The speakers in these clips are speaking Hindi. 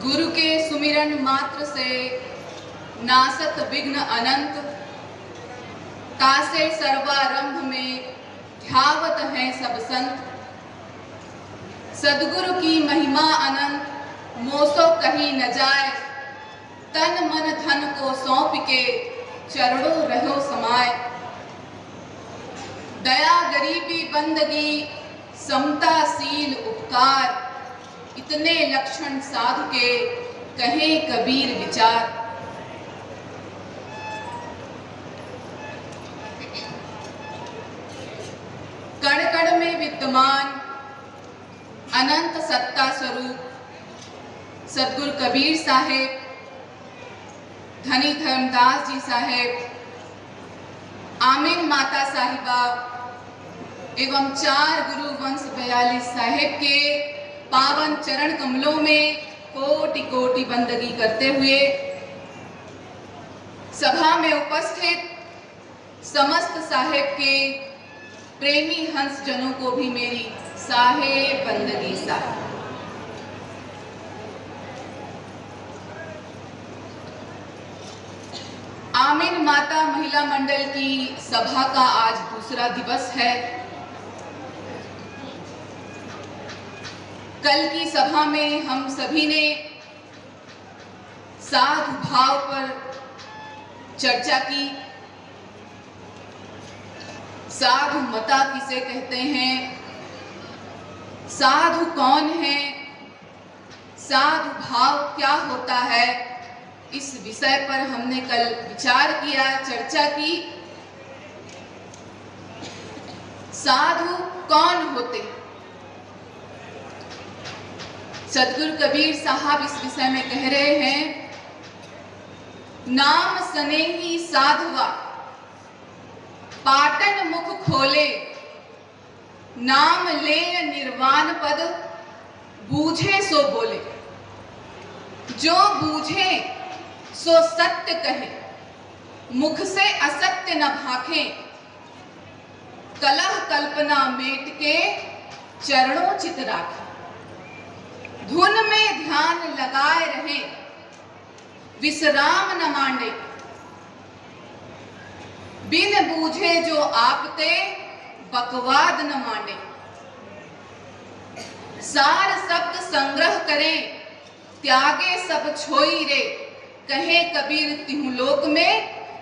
गुरु के सुमिरन मात्र से नासत विघ्न अनंत, तासे सर्वारंभ में ध्यावत हैं सब संत। सद्गुरु की महिमा अनंत, मोसो कहीं न जाए, तन मन धन को सौंप के चरणों रहो समाए। दया गरीबी बंदगी समता सील उपकार, इतने लक्षण साधु के कहे कबीर विचार। कण कण में विद्यमान अनंत सत्ता स्वरूप सद्गुरु कबीर साहेब, धनी धर्मदास जी साहेब, आमीन माता साहिबा एवं 4 गुरु वंश 42 साहेब के पावन चरण कमलों में कोटि कोटि बंदगी करते हुए सभा में उपस्थित समस्त साहेब के प्रेमी हंस जनों को भी मेरी साहेब बंदगी साहेब। आमीन माता महिला मंडल की सभा का आज दूसरा दिवस है। कल की सभा में हम सभी ने साधु भाव पर चर्चा की। साधु मता किसे कहते हैं, साधु कौन है, साधु भाव क्या होता है, इस विषय पर हमने कल विचार किया, चर्चा की। साधु कौन होते, सद्गुरु कबीर साहब इस विषय में कह रहे हैं, नाम सनेही साधवा पाटन मुख खोले, नाम ले निर्वाण पद बूझे सो बोले। जो बूझे सो सत्य कहे, मुख से असत्य न भाखे, कलह कल्पना मेट के चरणों चित राखे। धुन में ध्यान लगाए रहे, विश्राम न मांडे, बिन बूझे जो आपते बकवाद न मांडे। सार शब्द संग्रह करें, त्यागे सब छोई रे, कहे कबीर तिहु लोक में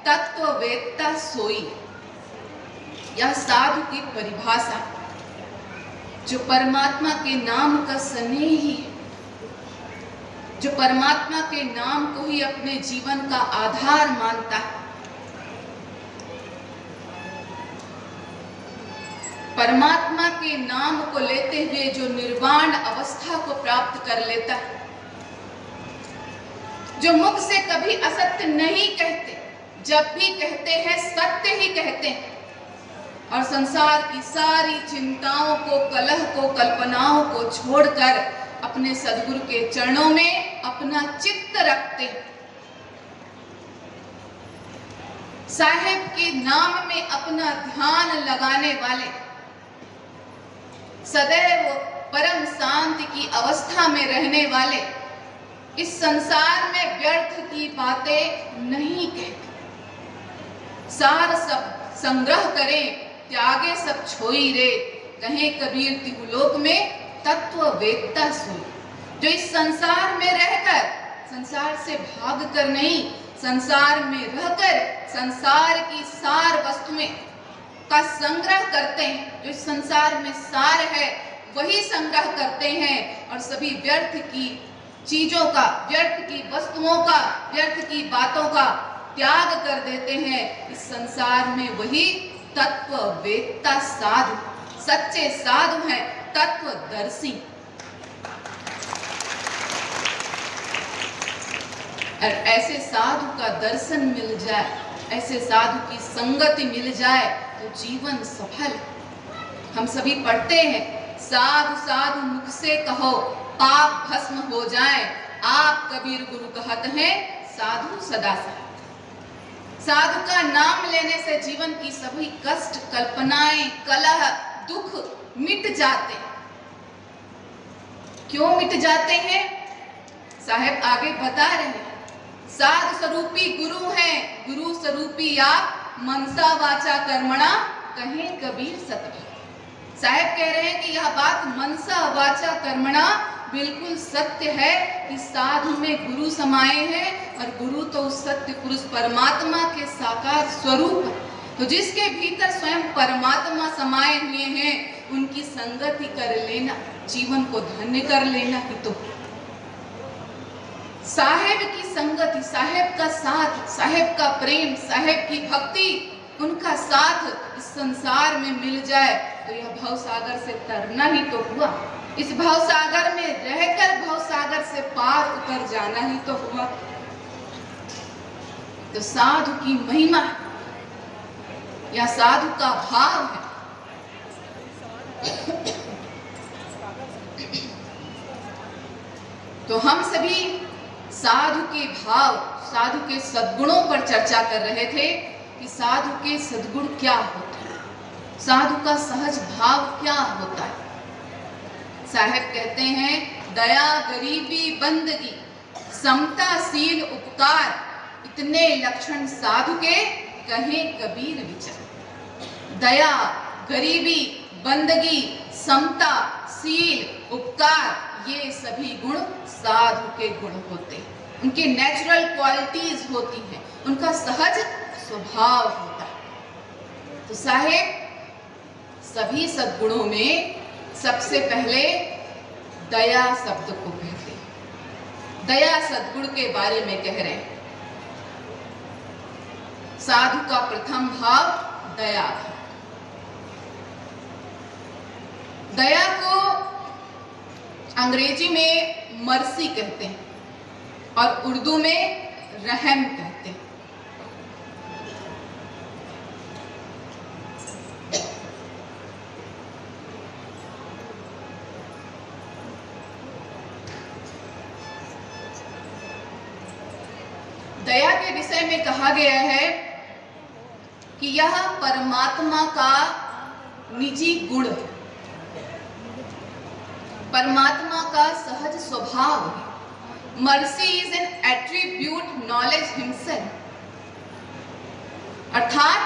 तत्व वेत्ता सोई। यह साधु की परिभाषा, जो परमात्मा के नाम का स्नेही है, जो परमात्मा के नाम को ही अपने जीवन का आधार मानता है, परमात्मा के नाम को लेते हुए जो निर्वाण अवस्था को प्राप्त कर लेता है, जो मुख से कभी असत्य नहीं कहते, जब भी कहते हैं सत्य ही कहते हैं, और संसार की सारी चिंताओं को, कलह को, कल्पनाओं को छोड़कर अपने सद्गुरु के चरणों में अपना चित्त रखते, साहेब के नाम में अपना ध्यान लगाने वाले, सदैव परम शांति की अवस्था में रहने वाले, इस संसार में व्यर्थ की बातें नहीं कहते। सार सब संग्रह करें, त्यागे सब छोई रे, कहें कबीर तिहु लोक में तत्व वेत्ता सोई। जो इस संसार में रहकर, संसार से भाग कर नहीं, संसार में रहकर संसार की सार वस्तुएं का संग्रह करते हैं, जो इस संसार में सार है वही संग्रह करते हैं, और सभी व्यर्थ की चीजों का, व्यर्थ की वस्तुओं का, व्यर्थ की बातों का त्याग कर देते हैं। इस संसार में वही तत्व वेत्ता साधु, सच्चे साधु हैं, तत्वदर्शी। और ऐसे साधु का दर्शन मिल जाए, ऐसे साधु की संगति मिल जाए तो जीवन सफल। हम सभी पढ़ते हैं, साधु साधु मुख से कहो पाप भस्म हो जाए, आप कबीर गुरु कहत हैं साधु सदा सहाय। साधु का नाम लेने से जीवन की सभी कष्ट, कल्पनाएं, कलह, दुख मिट जाते। क्यों मिट जाते हैं? साहेब आगे बता रहे हैं, साध स्वरूपी गुरु हैं, गुरु स्वरूपी आप मनसा वाचा कर्मणा कहें कबीर सतभाव। साहेब कह रहे हैं कि यह बात मनसा वाचा कर्मणा बिल्कुल सत्य है कि साधु में गुरु समाये हैं और गुरु तो उस सत्य पुरुष परमात्मा के साकार स्वरूप है। तो जिसके भीतर स्वयं परमात्मा समाये हुए हैं उनकी संगति कर लेना, जीवन को धन्य कर लेना ही तो। साहेब की संगति, साहेब का साथ, साहेब का प्रेम, साहेब की भक्ति, उनका साथ इस संसार में मिल जाए तो यह भवसागर से तरना ही तो हुआ। इस भवसागर में रहकर भवसागर से पार उतर जाना ही तो हुआ। तो साधु की महिमा या साधु का भाव है। तो हम सभी साधु के भाव, साधु के सद्गुणों पर चर्चा कर रहे थे कि साधु के सद्गुण क्या होते हैं, साधु का सहज भाव क्या होता है। साहेब कहते हैं, दया, गरीबी, बंदगी, समता, शील, उपकार, इतने लक्षण साधु के कहें कबीर विचार। दया, गरीबी, बंदगी, समता, शील, उपकार, ये सभी गुण साधु के गुण होते हैं, उनके नेचुरल क्वालिटीज होती हैं, उनका सहज स्वभाव होता है। तो साहेब सभी सद्गुणों में सबसे पहले दया शब्द को कहते हैं, दया सद्गुण के बारे में कह रहे हैं। साधु का प्रथम भाव दया है। दया को अंग्रेजी में मर्सी कहते हैं और उर्दू में रहम कहते हैं। दया के विषय में कहा गया है कि यह परमात्मा का निजी गुण है, परमात्मा का सहज स्वभाव है। Mercy is an attribute knowledge himself, अर्थात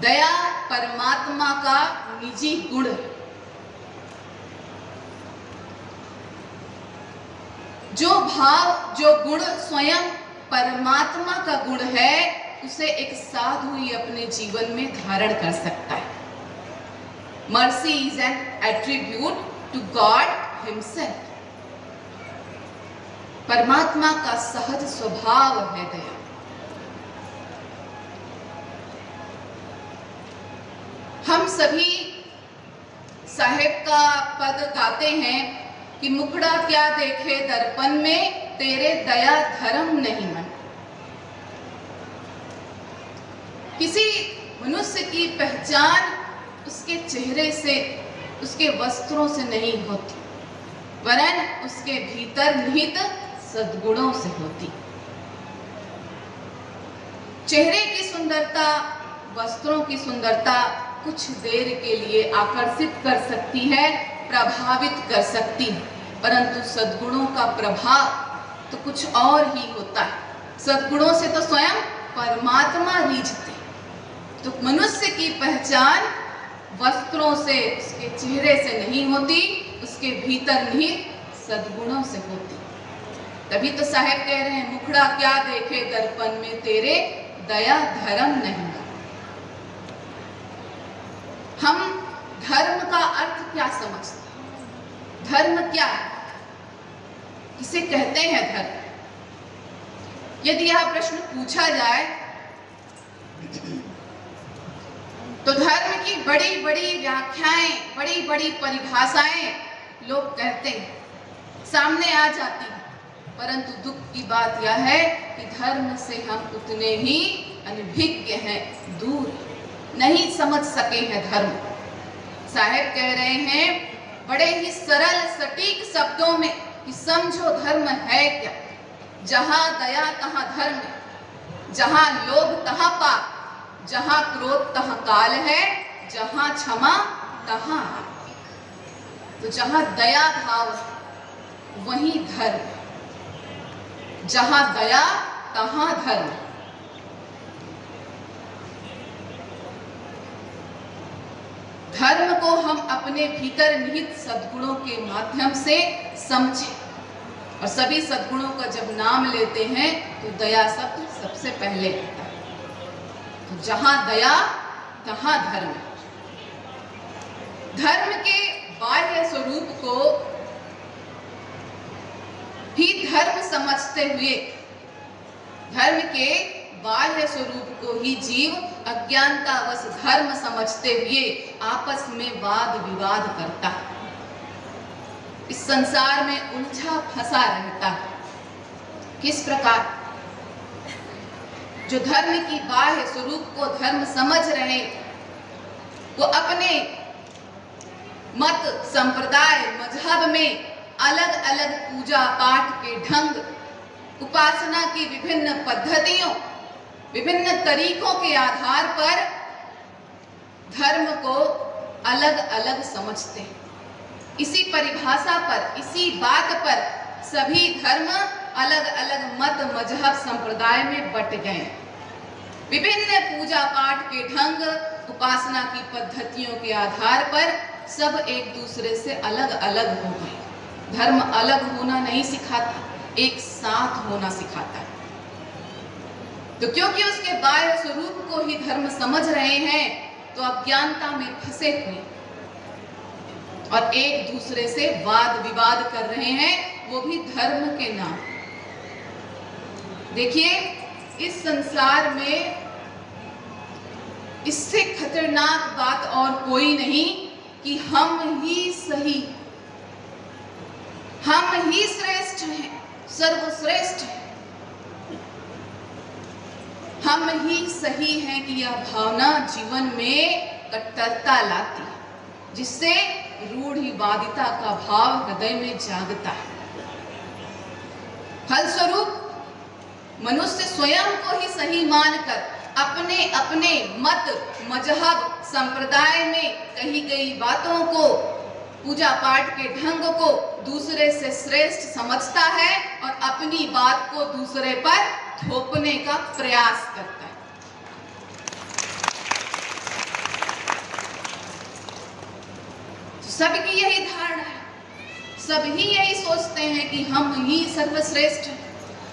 दया परमात्मा का निजी गुण है। जो भाव, जो गुण स्वयं परमात्मा का गुण है, उसे एक साधु ही अपने जीवन में धारण कर सकता है। Mercy is an attribute to God himself, परमात्मा का सहज स्वभाव है दया। हम सभी साहेब का पद गाते हैं कि मुखड़ा क्या देखे दर्पण में, तेरे दया धर्म नहीं मन। किसी मनुष्य की पहचान उसके चेहरे से, उसके वस्त्रों से नहीं होती, वरन उसके भीतर निहित सद्गुणों से होती। चेहरे की सुंदरता, वस्त्रों की सुंदरता कुछ देर के लिए आकर्षित कर सकती है, प्रभावित कर सकती है, परंतु सद्गुणों का प्रभाव तो कुछ और ही होता है। सद्गुणों से तो स्वयं परमात्मा रीझते। तो मनुष्य की पहचान वस्त्रों से, उसके चेहरे से नहीं होती, उसके भीतर निहित सद्गुणों से होती। तभी तो साहेब कह रहे हैं, मुखड़ा क्या देखे दर्पण में, तेरे दया धर्म नहीं। हम धर्म का अर्थ क्या समझते हैं? धर्म क्या है, किसे कहते हैं धर्म? यदि यह प्रश्न पूछा जाए तो धर्म की बड़ी बड़ी व्याख्याएं, बड़ी बड़ी परिभाषाएं लोग कहते हैं, सामने आ जाती हैं, परंतु दुख की बात यह है कि धर्म से हम उतने ही अनभिज्ञ हैं, दूर नहीं समझ सके हैं धर्म। साहेब कह रहे हैं बड़े ही सरल सटीक शब्दों में कि समझो धर्म है क्या। जहां दया तहां धर्म, जहां लोभ तहां पाप, जहां क्रोध तहां काल है, जहां क्षमा तहां। तो जहां दया भाव वहीं धर्म, जहां दया तहां धर्म। धर्म को हम अपने भीतर निहित सद्गुणों के माध्यम से समझें और सभी सद्गुणों का जब नाम लेते हैं तो दया शब्द सबसे पहले आता है। तो जहां दया तहां धर्म। धर्म के बाह्य स्वरूप को ही धर्म समझते हुए, धर्म के बाह्य स्वरूप को ही जीव अज्ञानतावश धर्म समझते हुए आपस में वाद विवाद करता है, इस संसार में उलझा फंसा रहता है। किस प्रकार? जो धर्म की बाह्य स्वरूप को धर्म समझ रहे, वो अपने मत, संप्रदाय, मजहब में अलग अलग पूजा पाठ के ढंग, उपासना की विभिन्न पद्धतियों, विभिन्न तरीकों के आधार पर धर्म को अलग अलग समझते हैं। इसी परिभाषा पर, इसी बात पर सभी धर्म अलग अलग मत, मजहब, संप्रदाय में बट गए। विभिन्न पूजा पाठ के ढंग, उपासना की पद्धतियों के आधार पर सब एक दूसरे से अलग अलग हो गए। धर्म अलग होना नहीं सिखाता, एक साथ होना सिखाता है। तो क्योंकि उसके बाह्य स्वरूप को ही धर्म समझ रहे हैं, तो अज्ञानता में फंसे हुए और एक दूसरे से वाद विवाद कर रहे हैं, वो भी धर्म के नाम। देखिए, इस संसार में इससे खतरनाक बात और कोई नहीं कि हम ही सही, हम ही श्रेष्ठ हैं, सर्वश्रेष्ठ हैं, हम ही सही हैं कि यह भावना जीवन में कट्टरता लाती है, जिससे रूढ़िवादिता का भाव हृदय में जागता है। फलस्वरूप मनुष्य स्वयं को ही सही मानकर अपने अपने मत, मजहब, संप्रदाय में कही गई बातों को, पूजा पाठ के ढंग को दूसरे से श्रेष्ठ समझता है और अपनी बात को दूसरे पर थोपने का प्रयास करता है। सबकी यही धारणा है, सभी यही सोचते हैं कि हम ही सर्वश्रेष्ठ हैं,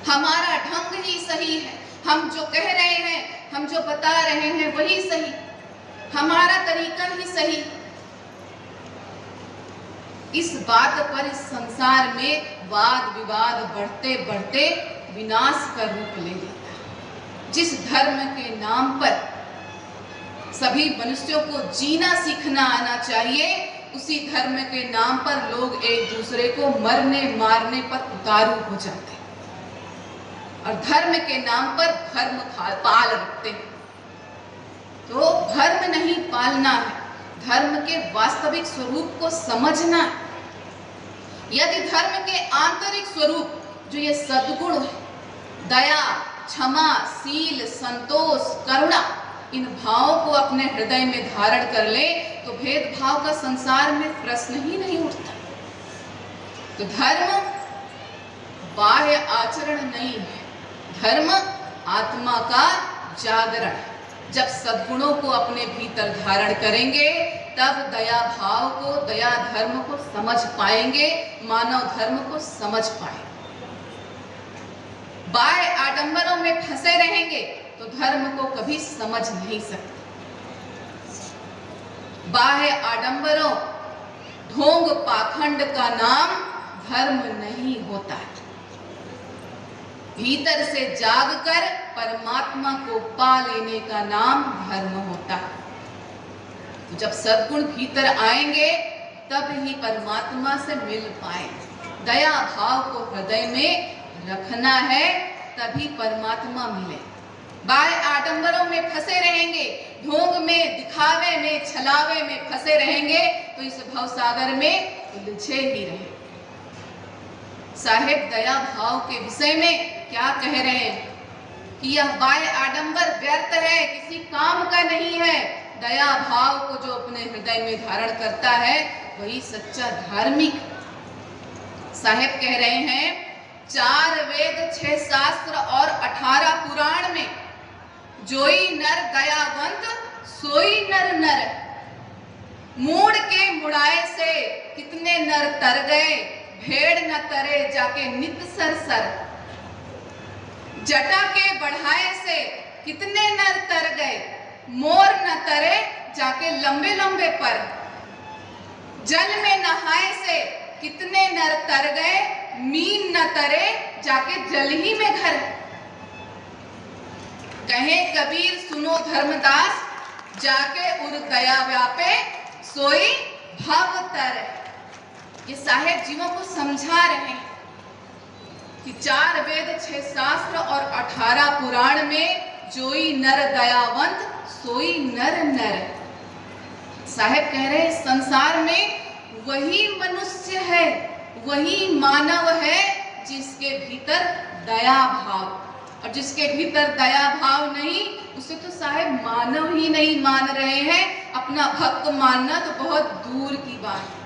हमारा ढंग ही सही है, हम जो कह रहे हैं, हम जो बता रहे हैं वही सही, हमारा तरीका ही सही। इस बात पर इस संसार में वाद विवाद बढ़ते बढ़ते विनाश का रूप ले लेता है। जिस धर्म के नाम पर सभी मनुष्यों को जीना सीखना आना चाहिए, उसी धर्म के नाम पर लोग एक दूसरे को मरने मारने पर उतारू हो जाते हैं और धर्म के नाम पर धर्म पाल रखते हैं। तो धर्म नहीं पालना है, धर्म के वास्तविक स्वरूप को समझना है। यदि धर्म के आंतरिक स्वरूप जो ये सद्गुण है, दया, क्षमा, शील, संतोष, करुणा, इन भावों को अपने हृदय में धारण कर ले, तो भेदभाव का संसार में प्रश्न ही नहीं उठता। तो धर्म बाह्य आचरण नहीं है, धर्म आत्मा का जागरण है। जब सद्गुणों को अपने भीतर धारण करेंगे, तब दया भाव को, दया धर्म को समझ पाएंगे, मानव धर्म को समझ पाएंगे। बाह्य आडंबरों में फंसे रहेंगे तो धर्म को कभी समझ नहीं सकते। बाह्य आडंबरों, ढोंग पाखंड का नाम धर्म नहीं होता है। भीतर से जागकर परमात्मा को पा लेने का नाम धर्म होता है। तो जब सद्गुण भीतर आएंगे, तब ही परमात्मा से मिल पाएंगे। दया भाव को हृदय में रखना है, तभी परमात्मा मिले। बाह्य आडंबरों में फंसे रहेंगे, ढोंग में, दिखावे में, छलावे में फंसे रहेंगे, तो इस भवसागर में उलझे ही रहेंगे। साहेब दया भाव के विषय में क्या कह रहे हैं कि यह बाह्य आडंबर व्यर्थ है, किसी काम का नहीं है। दया भाव को जो अपने हृदय में धारण करता है वही सच्चा धार्मिक। साहेब कह रहे हैं 4 वेद 6 शास्त्र और 18 पुराण में जोई नर दयावंत सोई नर नर। मूड के मुड़ाए से कितने नर तर गए, भेड़ न तरे जाके नित सर सर। जटा के बढ़ाए से कितने नर तर गए, मोर न तरे जाके लंबे लंबे पर। जल में नहाए से कितने नर तर गए, मीन न तरे जाके जल ही में घर। कहे कबीर सुनो धर्मदास, जाके उर दया व्यापे सोई भव तर। ये साहेब जीवों को समझा रहे हैं कि 4 वेद 6 शास्त्र और 18 पुराण में जोई नर दयावंत सोई नर नर। साहेब कह रहे हैं संसार में वही मनुष्य है, वही मानव है जिसके भीतर दया भाव, और जिसके भीतर दया भाव नहीं उसे तो साहेब मानव ही नहीं मान रहे हैं। अपना भक्त मानना तो बहुत दूर की बात है।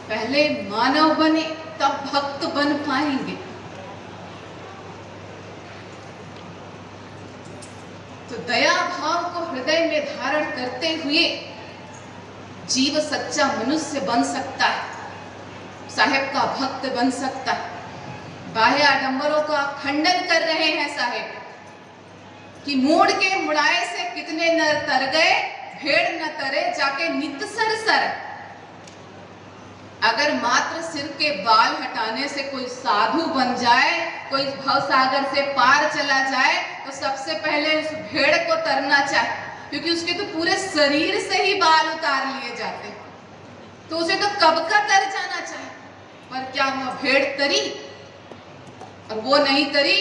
पहले मानव बने तब भक्त बन पाएंगे। तो दया भाव को हृदय में धारण करते हुए जीव सच्चा मनुष्य बन सकता है, साहेब का भक्त बन सकता है। बाह्य आडंबरों का खंडन कर रहे हैं साहेब कि मूड के मुड़ाए से कितने नर तर गए, भेड़ न तरे जाके नित सर सर। अगर मात्र सिर के बाल हटाने से कोई साधु बन जाए, कोई भवसागर से पार चला जाए, तो सबसे पहले उस भेड़ को तरना चाहिए, क्योंकि उसके तो पूरे शरीर से ही बाल उतार लिए जाते, तो उसे तो कब का तर जाना चाहिए। पर क्या वह भेड़ तरी? और वो नहीं तरी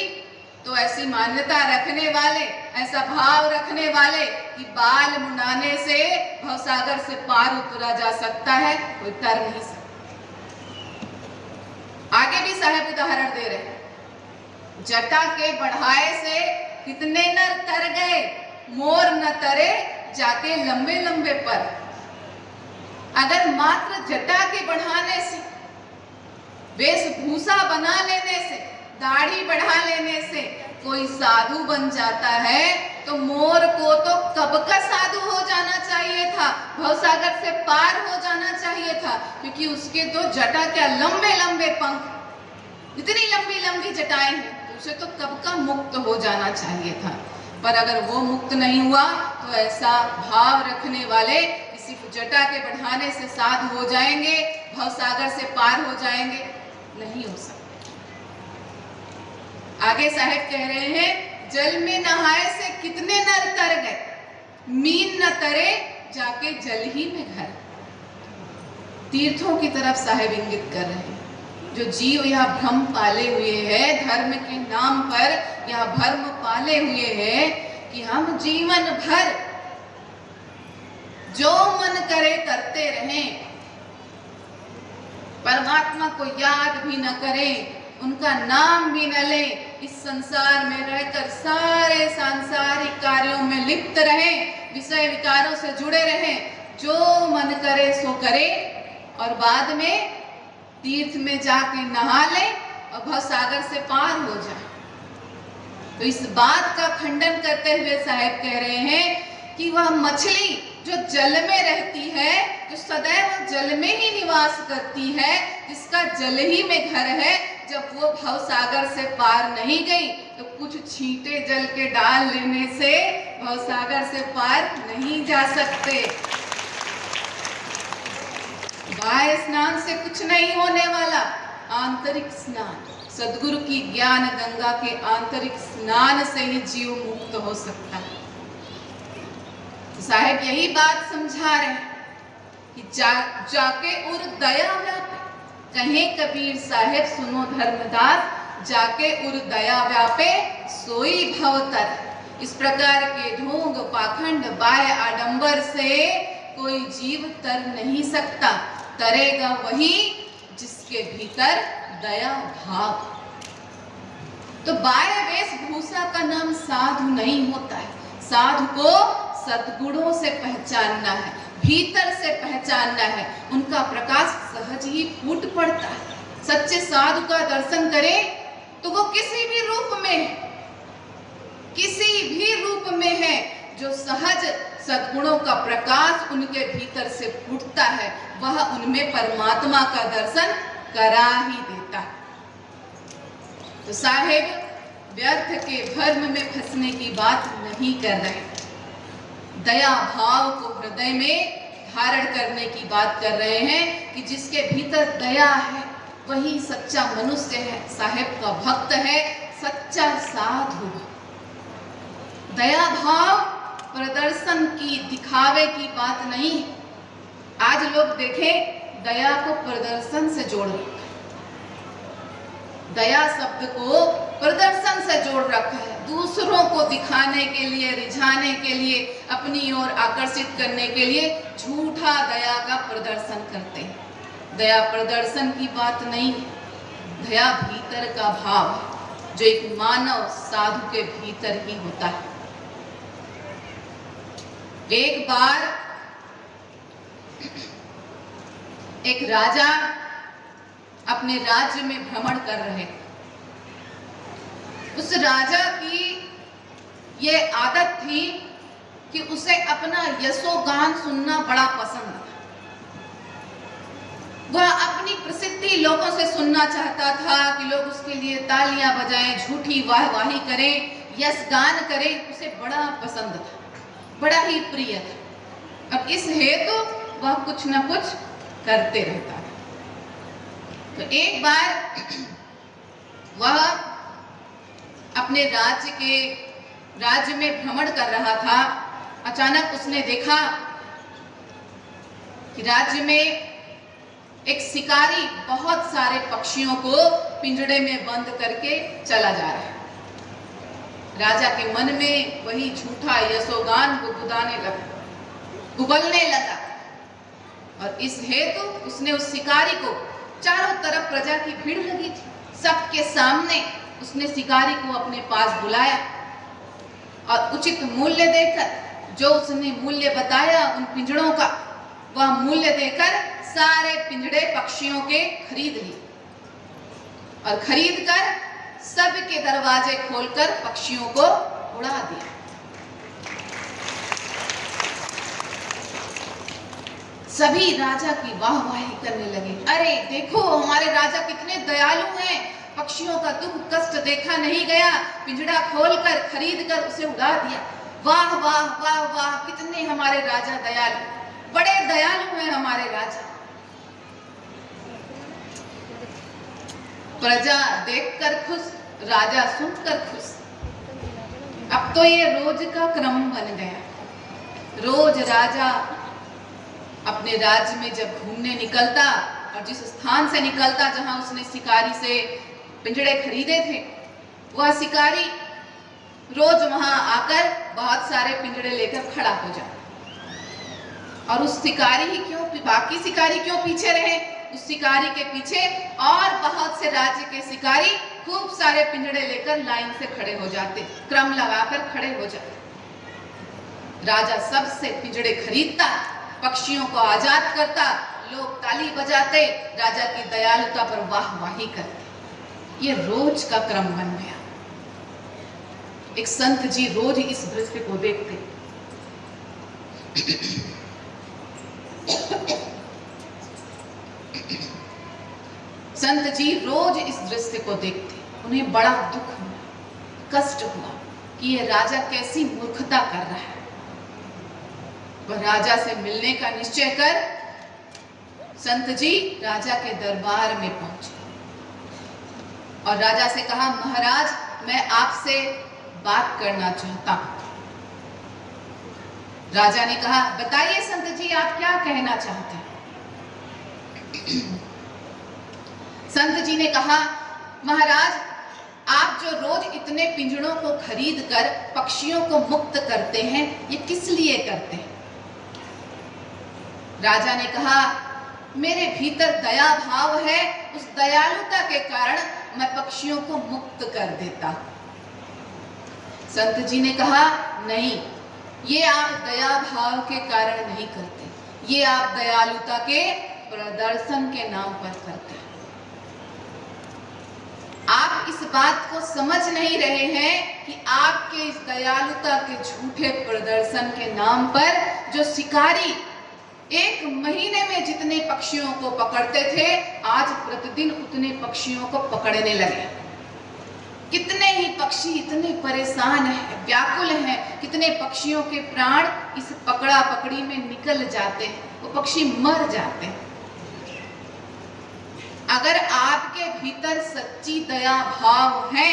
तो ऐसी मान्यता रखने वाले, ऐसा भाव रखने वाले कि बाल मुंडाने से भवसागर से पार उतरा जा सकता है, कोई तर नहीं सकता। आगे भी साहेब उदाहरण दे रहे हैं, जटा के बढ़ाए से कितने नर तर गए, मोर न तरे जाके लंबे लंबे पर। अगर मात्र जटा के बढ़ाने से, वेशभूषा बना लेने से, दाढ़ी बढ़ा लेने से कोई साधु बन जाता है, तो मोर को तो कब का साधु हो जाना चाहिए था, भवसागर से पार हो जाना चाहिए था, क्योंकि उसके तो जटा क्या लंबे लंबे पंख, इतनी लंबी लंबी जटाएं हैं, तो उसे तो कब का मुक्त हो जाना चाहिए था। पर अगर वो मुक्त नहीं हुआ तो ऐसा भाव रखने वाले किसी जटा के बढ़ाने से साधु हो जाएंगे, भवसागर से पार हो जाएंगे, नहीं हो सकता। आगे साहेब कह रहे हैं जल में नहाए से कितने नर तर गए, मीन न तरे जाके जल ही में घर। तीर्थों की तरफ साहेब इंगित कर रहे हैं। जो जीव यह भ्रम पाले हुए हैं, धर्म के नाम पर यह भ्रम पाले हुए हैं कि हम जीवन भर जो मन करे करते रहें, परमात्मा को याद भी न करें, उनका नाम भी न लें, इस संसार में रहकर सारे सांसारिक कार्यों में लिप्त रहें, विषय विकारों से जुड़े रहें, जो मन करे सो करे, और बाद में तीर्थ में जाके नहा ले और भवसागर से पार हो जाए। तो इस बात का खंडन करते हुए साहेब कह रहे हैं कि वह मछली जो जल में रहती है, जो सदैव जल में ही निवास करती है, जिसका जल ही में घर है, जब वो भवसागर से पार नहीं गई तो कुछ छींटे जल के डाल लेने से भवसागर से पार नहीं जा सकते। बाह्य स्नान से कुछ नहीं होने वाला, आंतरिक स्नान, सद्गुरु की ज्ञान गंगा के आंतरिक स्नान से ही जीव मुक्त हो सकता है। तो साहेब यही बात समझा रहे हैं कि जाके उर दया व्यापे। कहे कबीर साहेब सुनो धर्मदास, जाके उर दया व्यापे सोई भवतर। इस प्रकार के ढोंग पाखंड बाह्य आडंबर से कोई जीव तर नहीं सकता। तरेगा वही जिसके भीतर दया भाव। तो बाह्य वेशभूषा का नाम साधु नहीं होता है। साधु को सद्गुणों से पहचानना है, भीतर से पहचानना है, उनका प्रकाश सहज ही फूट पड़ता है। सच्चे साधु का दर्शन करें तो वो किसी भी रूप में है, किसी भी रूप में है, जो सहज सद्गुणों का प्रकाश उनके भीतर से फूटता है, वह उनमें परमात्मा का दर्शन करा ही देता है। तो साहेब व्यर्थ के भ्रम में फंसने की बात नहीं कर रहे, दया भाव को हृदय में धारण करने की बात कर रहे हैं कि जिसके भीतर दया है वही सच्चा मनुष्य है, साहेब का भक्त है, सच्चा साधु। दया भाव प्रदर्शन की, दिखावे की बात नहीं। आज लोग देखें दया को प्रदर्शन से जोड़ रखा है, दया शब्द को प्रदर्शन से जोड़ रखा है। दूसरों को दिखाने के लिए, रिझाने के लिए, अपनी ओर आकर्षित करने के लिए झूठा दया का प्रदर्शन करते हैं। दया प्रदर्शन की बात नहीं, दया भीतर का भाव है, जो एक मानव साधु के भीतर ही होता है। एक बार एक राजा अपने राज्य में भ्रमण कर रहे थे। उस राजा की ये आदत थी कि उसे अपना यशोगान सुनना बड़ा पसंद था। वह अपनी प्रसिद्धि लोगों से सुनना चाहता था कि लोग उसके लिए तालियां बजाएं, झूठी वाहवाही करें, यश गान करें, उसे बड़ा पसंद था, बड़ा ही प्रिय था। अब इस हेतु वह कुछ न कुछ करते रहता था। तो एक बार वह अपने राज्य में भ्रमण कर रहा था। अचानक उसने देखा कि राज्य में एक शिकारी बहुत सारे पक्षियों को पिंजड़े में बंद करके चला जा रहा है। राजा के मन में वही झूठा यशोगान गुदगुदाने लगा, उबलने लगा, और इस हेतु उसने उस शिकारी को, चारों तरफ प्रजा की भीड़ लगी थी, सबके सामने उसने शिकारी को अपने पास बुलाया और उचित मूल्य देकर, जो उसने मूल्य बताया उन पिंजड़ों का, वह मूल्य देकर सारे पिंजड़े पक्षियों के खरीद लिए और खरीद कर सबके दरवाजे खोलकर पक्षियों को उड़ा दिया। सभी राजा की वाहवाही करने लगे। अरे देखो हमारे राजा कितने दयालु हैं, पक्षियों का दुख कष्ट देखा नहीं गया, पिंजड़ा खोलकर खरीद कर उसे उड़ा दिया। वाह वाह वाह वाह, कितने हमारे राजा दयालु, बड़े दयालु हैं हमारे राजा। प्रजा देखकर खुश, राजा सुनकर खुश। अब तो ये रोज का क्रम बन गया। रोज राजा अपने राज्य में जब घूमने निकलता और जिस स्थान से निकलता जहां उसने शिकारी से पिंजड़े खरीदे थे, वह शिकारी रोज वहां आकर बहुत सारे पिंजड़े लेकर खड़ा हो जाता। और उस शिकारी ही क्यों, बाकी शिकारी क्यों पीछे रहे, उस शिकारी के पीछे और बहुत से राज्य के शिकारी खूब सारे पिंजड़े लेकर लाइन से खड़े हो जाते, क्रम लगाकर खड़े हो जाते। राजा सबसे पिंजड़े खरीदता, पक्षियों को आजाद करता, लोग ताली बजाते, राजा की दयालुता पर वाहवाही करते। ये रोज का क्रम बन गया। एक संत जी रोज इस दृश्य को देखते। संत जी रोज इस दृश्य को देखते। उन्हें बड़ा दुख हुआ, कष्ट हुआ कि ये राजा कैसी मूर्खता कर रहा है। वह राजा से मिलने का निश्चय कर संत जी राजा के दरबार में पहुंचे और राजा से कहा, महाराज मैं आपसे बात करना चाहता हूं। राजा ने कहा, बताइए संत जी आप क्या कहना चाहते हैं। संत जी ने कहा, महाराज आप जो रोज इतने पिंजड़ों को खरीद कर पक्षियों को मुक्त करते हैं, ये किस लिए करते हैं। राजा ने कहा, मेरे भीतर दया भाव है उस दयालुता के कारण मैं पक्षियों को मुक्त कर देता। संत जी ने कहा नहीं, ये आप दया भाव के कारण नहीं करते, ये आप दयालुता के प्रदर्शन के नाम पर करते हैं। आप इस बात को समझ नहीं रहे हैं कि आपके इस दयालुता के झूठे प्रदर्शन के नाम पर जो शिकारी एक महीने में जितने पक्षियों को पकड़ते थे, आज प्रतिदिन उतने पक्षियों को पकड़ने लगे। कितने ही पक्षी इतने परेशान हैं, व्याकुल हैं, कितने पक्षियों के प्राण इस पकड़ा पकड़ी में निकल जाते हैं, वो पक्षी मर जाते हैं। अगर आपके भीतर सच्ची दया भाव है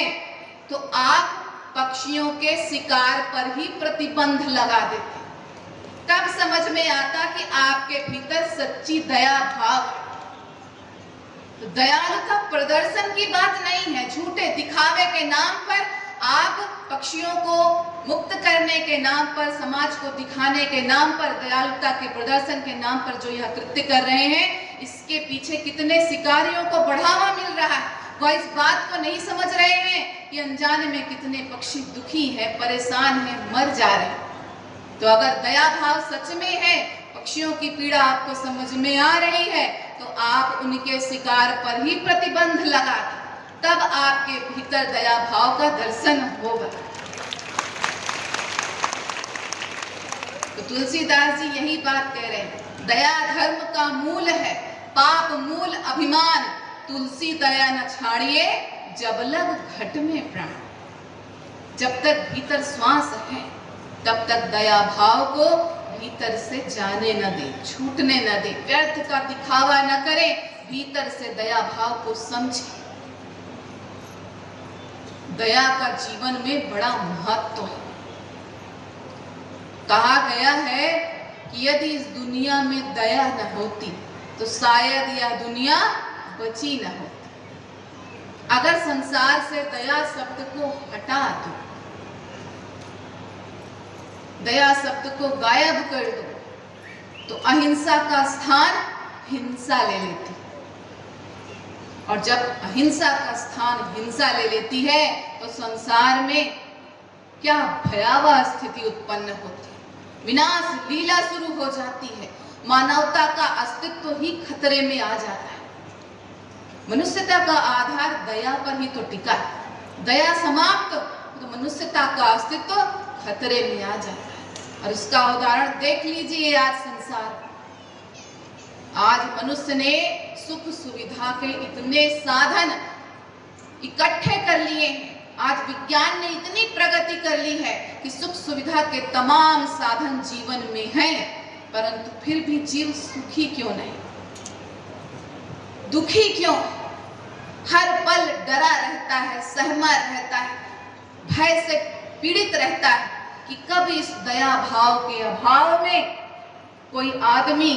तो आप पक्षियों के शिकार पर ही प्रतिबंध लगा देते। तब समझ में आता कि आपके भीतर सच्ची दया भाव। तो दयालुता प्रदर्शन की बात नहीं है। झूठे दिखावे के नाम पर आप पक्षियों को मुक्त करने के नाम पर, समाज को दिखाने के नाम पर, दयालुता के प्रदर्शन के नाम पर जो यह कृत्य कर रहे हैं, इसके पीछे कितने शिकारियों को बढ़ावा मिल रहा है। वह इस बात को नहीं समझ रहे हैं कि अनजाने में कितने पक्षी दुखी हैं, परेशान हैं, मर जा रहे हैं। तो अगर दया भाव सच में है, पक्षियों की पीड़ा आपको समझ में आ रही है, तो आप उनके शिकार पर ही प्रतिबंध लगा दें, तब आपके भीतर दया भाव का दर्शन होगा। तो तुलसीदास जी यही बात कह रहे हैं, दया धर्म का मूल है, पाप मूल अभिमान, तुलसी दया न छाड़िए जब लग घट में प्राण। जब तक भीतर श्वास है तब तक दया भाव को भीतर से जाने न दे, छूटने न दे, व्यर्थ का दिखावा न करे, भीतर से दया भाव को समझे। दया का जीवन में बड़ा महत्व है। कहा गया है कि यदि इस दुनिया में दया न होती तो शायद यह दुनिया बची न होती। अगर संसार से दया शब्द को हटा दो, दया शब्द को गायब कर दो, तो अहिंसा का स्थान हिंसा ले लेती। और जब अहिंसा का स्थान हिंसा ले लेती है तो संसार में क्या भयावह स्थिति उत्पन्न होती है। विनाश लीला शुरू हो जाती है, मानवता का अस्तित्व ही खतरे में आ जाता है। मनुष्यता का आधार दया पर ही तो टिका है। दया समाप्त तो मनुष्यता का अस्तित्व खतरे में आ जाता है। और इसका उदाहरण देख लीजिए आज संसार। आज मनुष्य ने सुख सुविधा के इतने साधन इकट्ठे कर लिए हैं। आज विज्ञान ने इतनी प्रगति कर ली है कि सुख सुविधा के तमाम साधन जीवन में हैं, परंतु फिर भी जीव सुखी क्यों नहीं, दुखी क्यों? हर पल डरा रहता है, सहमा रहता है, भय से पीड़ित रहता है कि कब इस दया भाव के अभाव में कोई आदमी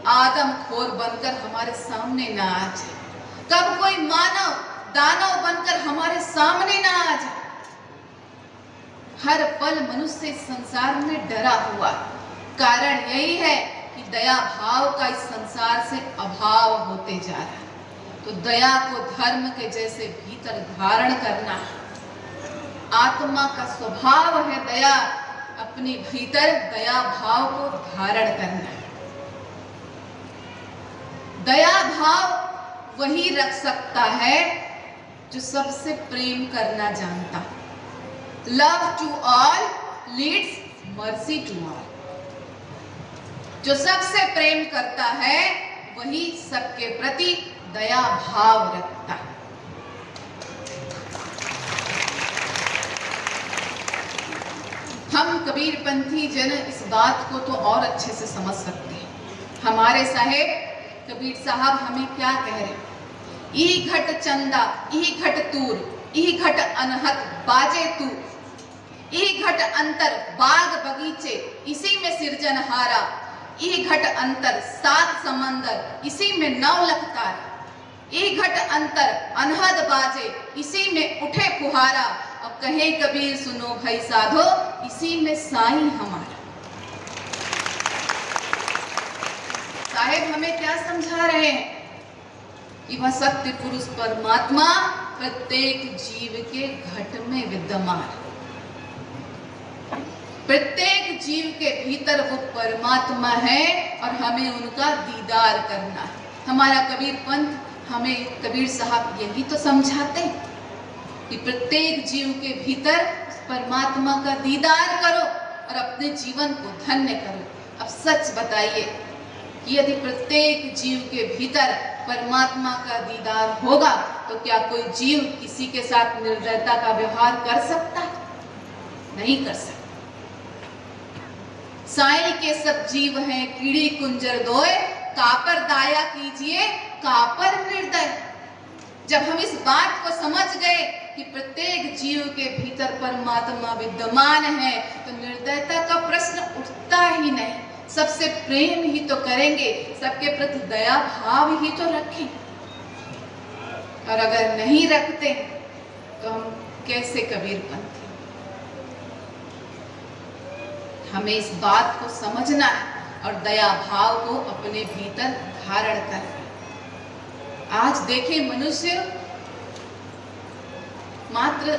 आदमखोर बनकर हमारे सामने ना आ जाए, कब कोई मानव दानव बनकर हमारे सामने ना आ जाए। हर पल मनुष्य इस संसार में डरा हुआ। कारण यही है कि दया भाव का इस संसार से अभाव होते जा रहा है। तो दया को धर्म के जैसे भीतर धारण करना, आत्मा का स्वभाव है दया, अपने भीतर दया भाव को धारण करना है। दया भाव वही रख सकता है जो सबसे प्रेम करना जानता। Love to all leads mercy to all. जो सबसे प्रेम करता है वही सबके प्रति दया भाव रखता है। हम कबीरपंथी जन इस बात को तो और अच्छे से समझ सकते हैं। हमारे साहेब कबीर साहब हमें क्या कह रहे हैं? ई घट चंदा, ई घट तूर, ई घट अनहत बाजे तू, ई घट अंतर बाग बगीचे, इसी में सिरजनहारा, ई घट अंतर सात समंदर, इसी में 9 लख तारा, ई घट अंतर अनहद बाजे, इसी में उठे फुहारा। अब कहे कबीर सुनो भाई साधो, इसी में साईं हमारा। साहेब हमें क्या समझा रहे हैं? कि वह सत्य पुरुष परमात्मा प्रत्येक जीव के घट में विद्यमान है। प्रत्येक जीव के भीतर वो परमात्मा है और हमें उनका दीदार करना है। हमारा कबीर पंथ हमें, कबीर साहब यही तो समझाते हैं कि प्रत्येक जीव के भीतर उस परमात्मा का दीदार करो और अपने जीवन को धन्य करो। अब सच बताइए कि यदि प्रत्येक जीव के भीतर परमात्मा का दीदार होगा तो क्या कोई जीव किसी के साथ निर्दयता का व्यवहार कर सकता है? नहीं कर सकता। साई के सब जीव हैं कीड़ी कुंजर दोए, कापर दाया कीजिए कापर निर्दय। जब हम इस बात को समझ गए कि प्रत्येक जीव के भीतर परमात्मा विद्यमान है तो निर्दयता का प्रश्न उठता ही नहीं। सबसे प्रेम ही तो करेंगे, सबके प्रति दया भाव ही तो रखें। और अगर नहीं रखते तो हम कैसे कबीर पंथी? हमें इस बात को समझना है और दया भाव को अपने भीतर धारण करना है। आज देखें, मनुष्य मात्र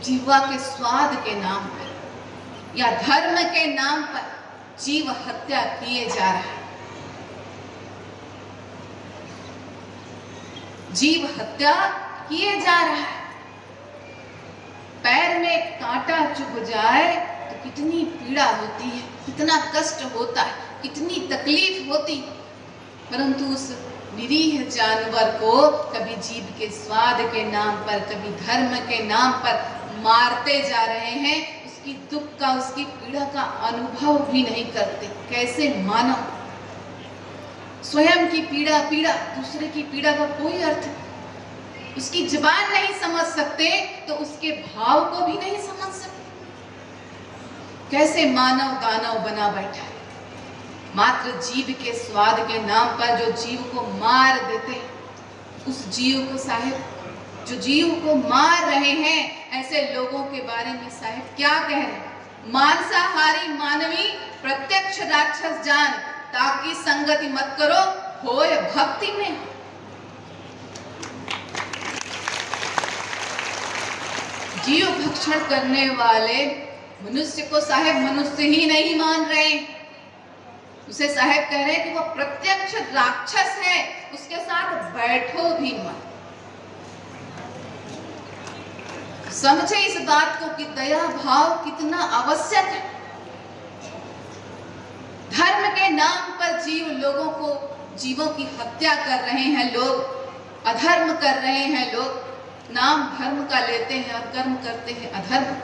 जीवा के स्वाद के नाम पर या धर्म के नाम पर जीव हत्या किए जा रहा है। जीव हत्या किए जा रहा है। पैर में कांटा चुभ जाए तो कितनी पीड़ा होती है, कितना कष्ट होता है, कितनी तकलीफ होती, परंतु उस निरीह जानवर को कभी जीव के स्वाद के नाम पर, कभी धर्म के नाम पर मारते जा रहे हैं। उसकी दुख का, उसकी पीड़ा का अनुभव भी नहीं करते। कैसे मानव स्वयं की पीड़ा दूसरे की पीड़ा का कोई अर्थ, उसकी जुबान नहीं समझ सकते तो उसके भाव को भी नहीं समझ सकते। कैसे मानव दानव बना बैठा है। मात्र जीव के स्वाद के नाम पर जो जीव को मार देते, उस जीव को साहिब, जो जीव को मार रहे हैं, ऐसे लोगों के बारे में साहिब क्या कह रहे हैं? मांसाहारी मानवी प्रत्यक्ष राक्षस जान, ताकि संगति मत करो होए भक्ति में। जीव भक्षण करने वाले मनुष्य को साहेब मनुष्य ही नहीं मान रहे, उसे साहेब कह रहे हैं कि वह प्रत्यक्ष राक्षस है, उसके साथ बैठो भी मत। समझे इस बात को कि दया भाव कितना आवश्यक है। धर्म के नाम पर जीवों की हत्या कर रहे हैं लोग, अधर्म कर रहे हैं लोग, नाम धर्म का लेते हैं और कर्म करते हैं अधर्म।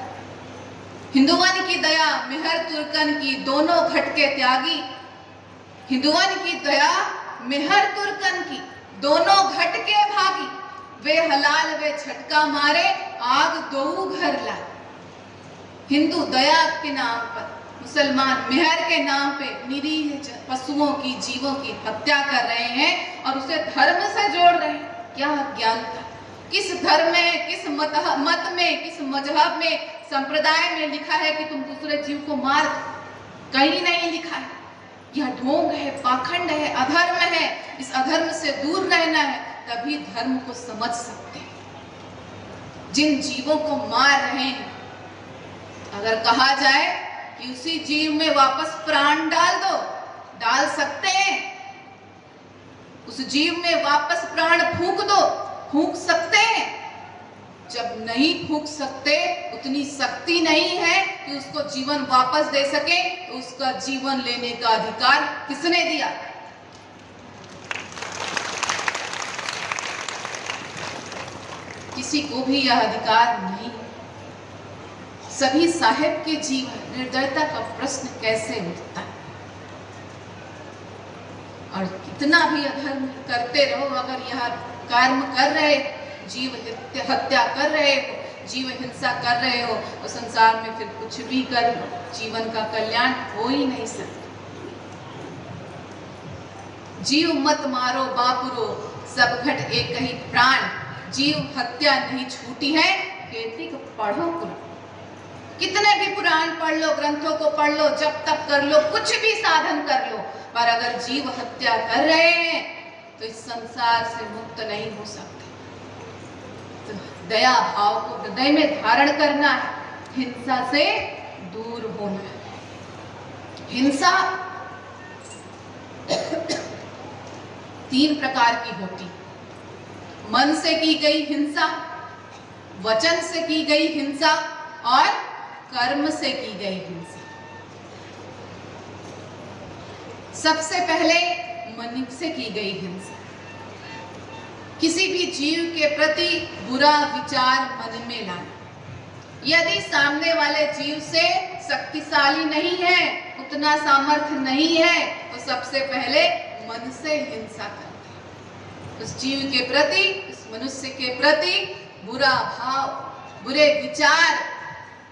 हिंदुवन की दया मेहर तुर्कन की, दोनों घटके त्यागी। हिंदुवन की दया मेहर तुर्कन की, दोनों घटके भागी। वे हलाल वे झटका मारे, आग दो घर लाए। हिंदू दया के नाम पर, मुसलमान मेहर के नाम पे निरीह पशुओं की, जीवों की हत्या कर रहे हैं और उसे धर्म से जोड़ रहे हैं। क्या अज्ञानता! किस धर्म में, किस मत में, किस मजहब में, संप्रदाय में लिखा है कि तुम दूसरे जीव को मार? कहीं नहीं लिखा है। यह ढोंग है, पाखंड है, अधर्म है। इस अधर्म से दूर रहना है, तभी धर्म को समझ सकते हैं। जिन जीवों को मार रहे हैं, अगर कहा जाए कि उसी जीव में वापस प्राण डाल दो, डाल सकते हैं। उस जीव में वापस प्राण फूंक दो, फूंक सकते हैं। जब नहीं फूंक सकते, उतनी शक्ति नहीं है कि उसको जीवन वापस दे सके, तो उसका जीवन लेने का अधिकार किसने दिया? किसी को भी यह अधिकार नहीं। सभी साहेब के जीवन, निर्दयता का प्रश्न कैसे उठता है? और कितना भी अधर्म करते रहो, अगर यह कर्म कर रहे, जीव हत्या कर रहे हो, जीव हिंसा कर रहे हो, तो संसार में फिर कुछ भी कर लो, जीवन का कल्याण हो ही नहीं सकता। जीव मत मारो बापुरो, सब घट एक ही प्राण। जीव हत्या नहीं छूटी है, कहती को पढ़ो पुराण। कितने भी पुराण पढ़ लो, ग्रंथों को पढ़ लो, जब तक कर लो, कुछ भी साधन कर लो, पर अगर जीव हत्या कर रहे हैं तो इस संसार से मुक्त नहीं हो सकते। तो दया भाव को हृदय में धारण करना है, हिंसा से दूर होना है। हिंसा 3 प्रकार की होती, मन से की गई हिंसा, वचन से की गई हिंसा और कर्म से की गई हिंसा। सबसे पहले मन से की गई हिंसा। किसी भी जीव के प्रति बुरा विचार मन में लाना। यदि सामने वाले जीव से शक्तिशाली नहीं है, उतना सामर्थ्य नहीं है, तो सबसे पहले मन से हिंसा करते हैं। उस जीव के प्रति, उस मनुष्य के प्रति बुरा भाव, बुरे विचार,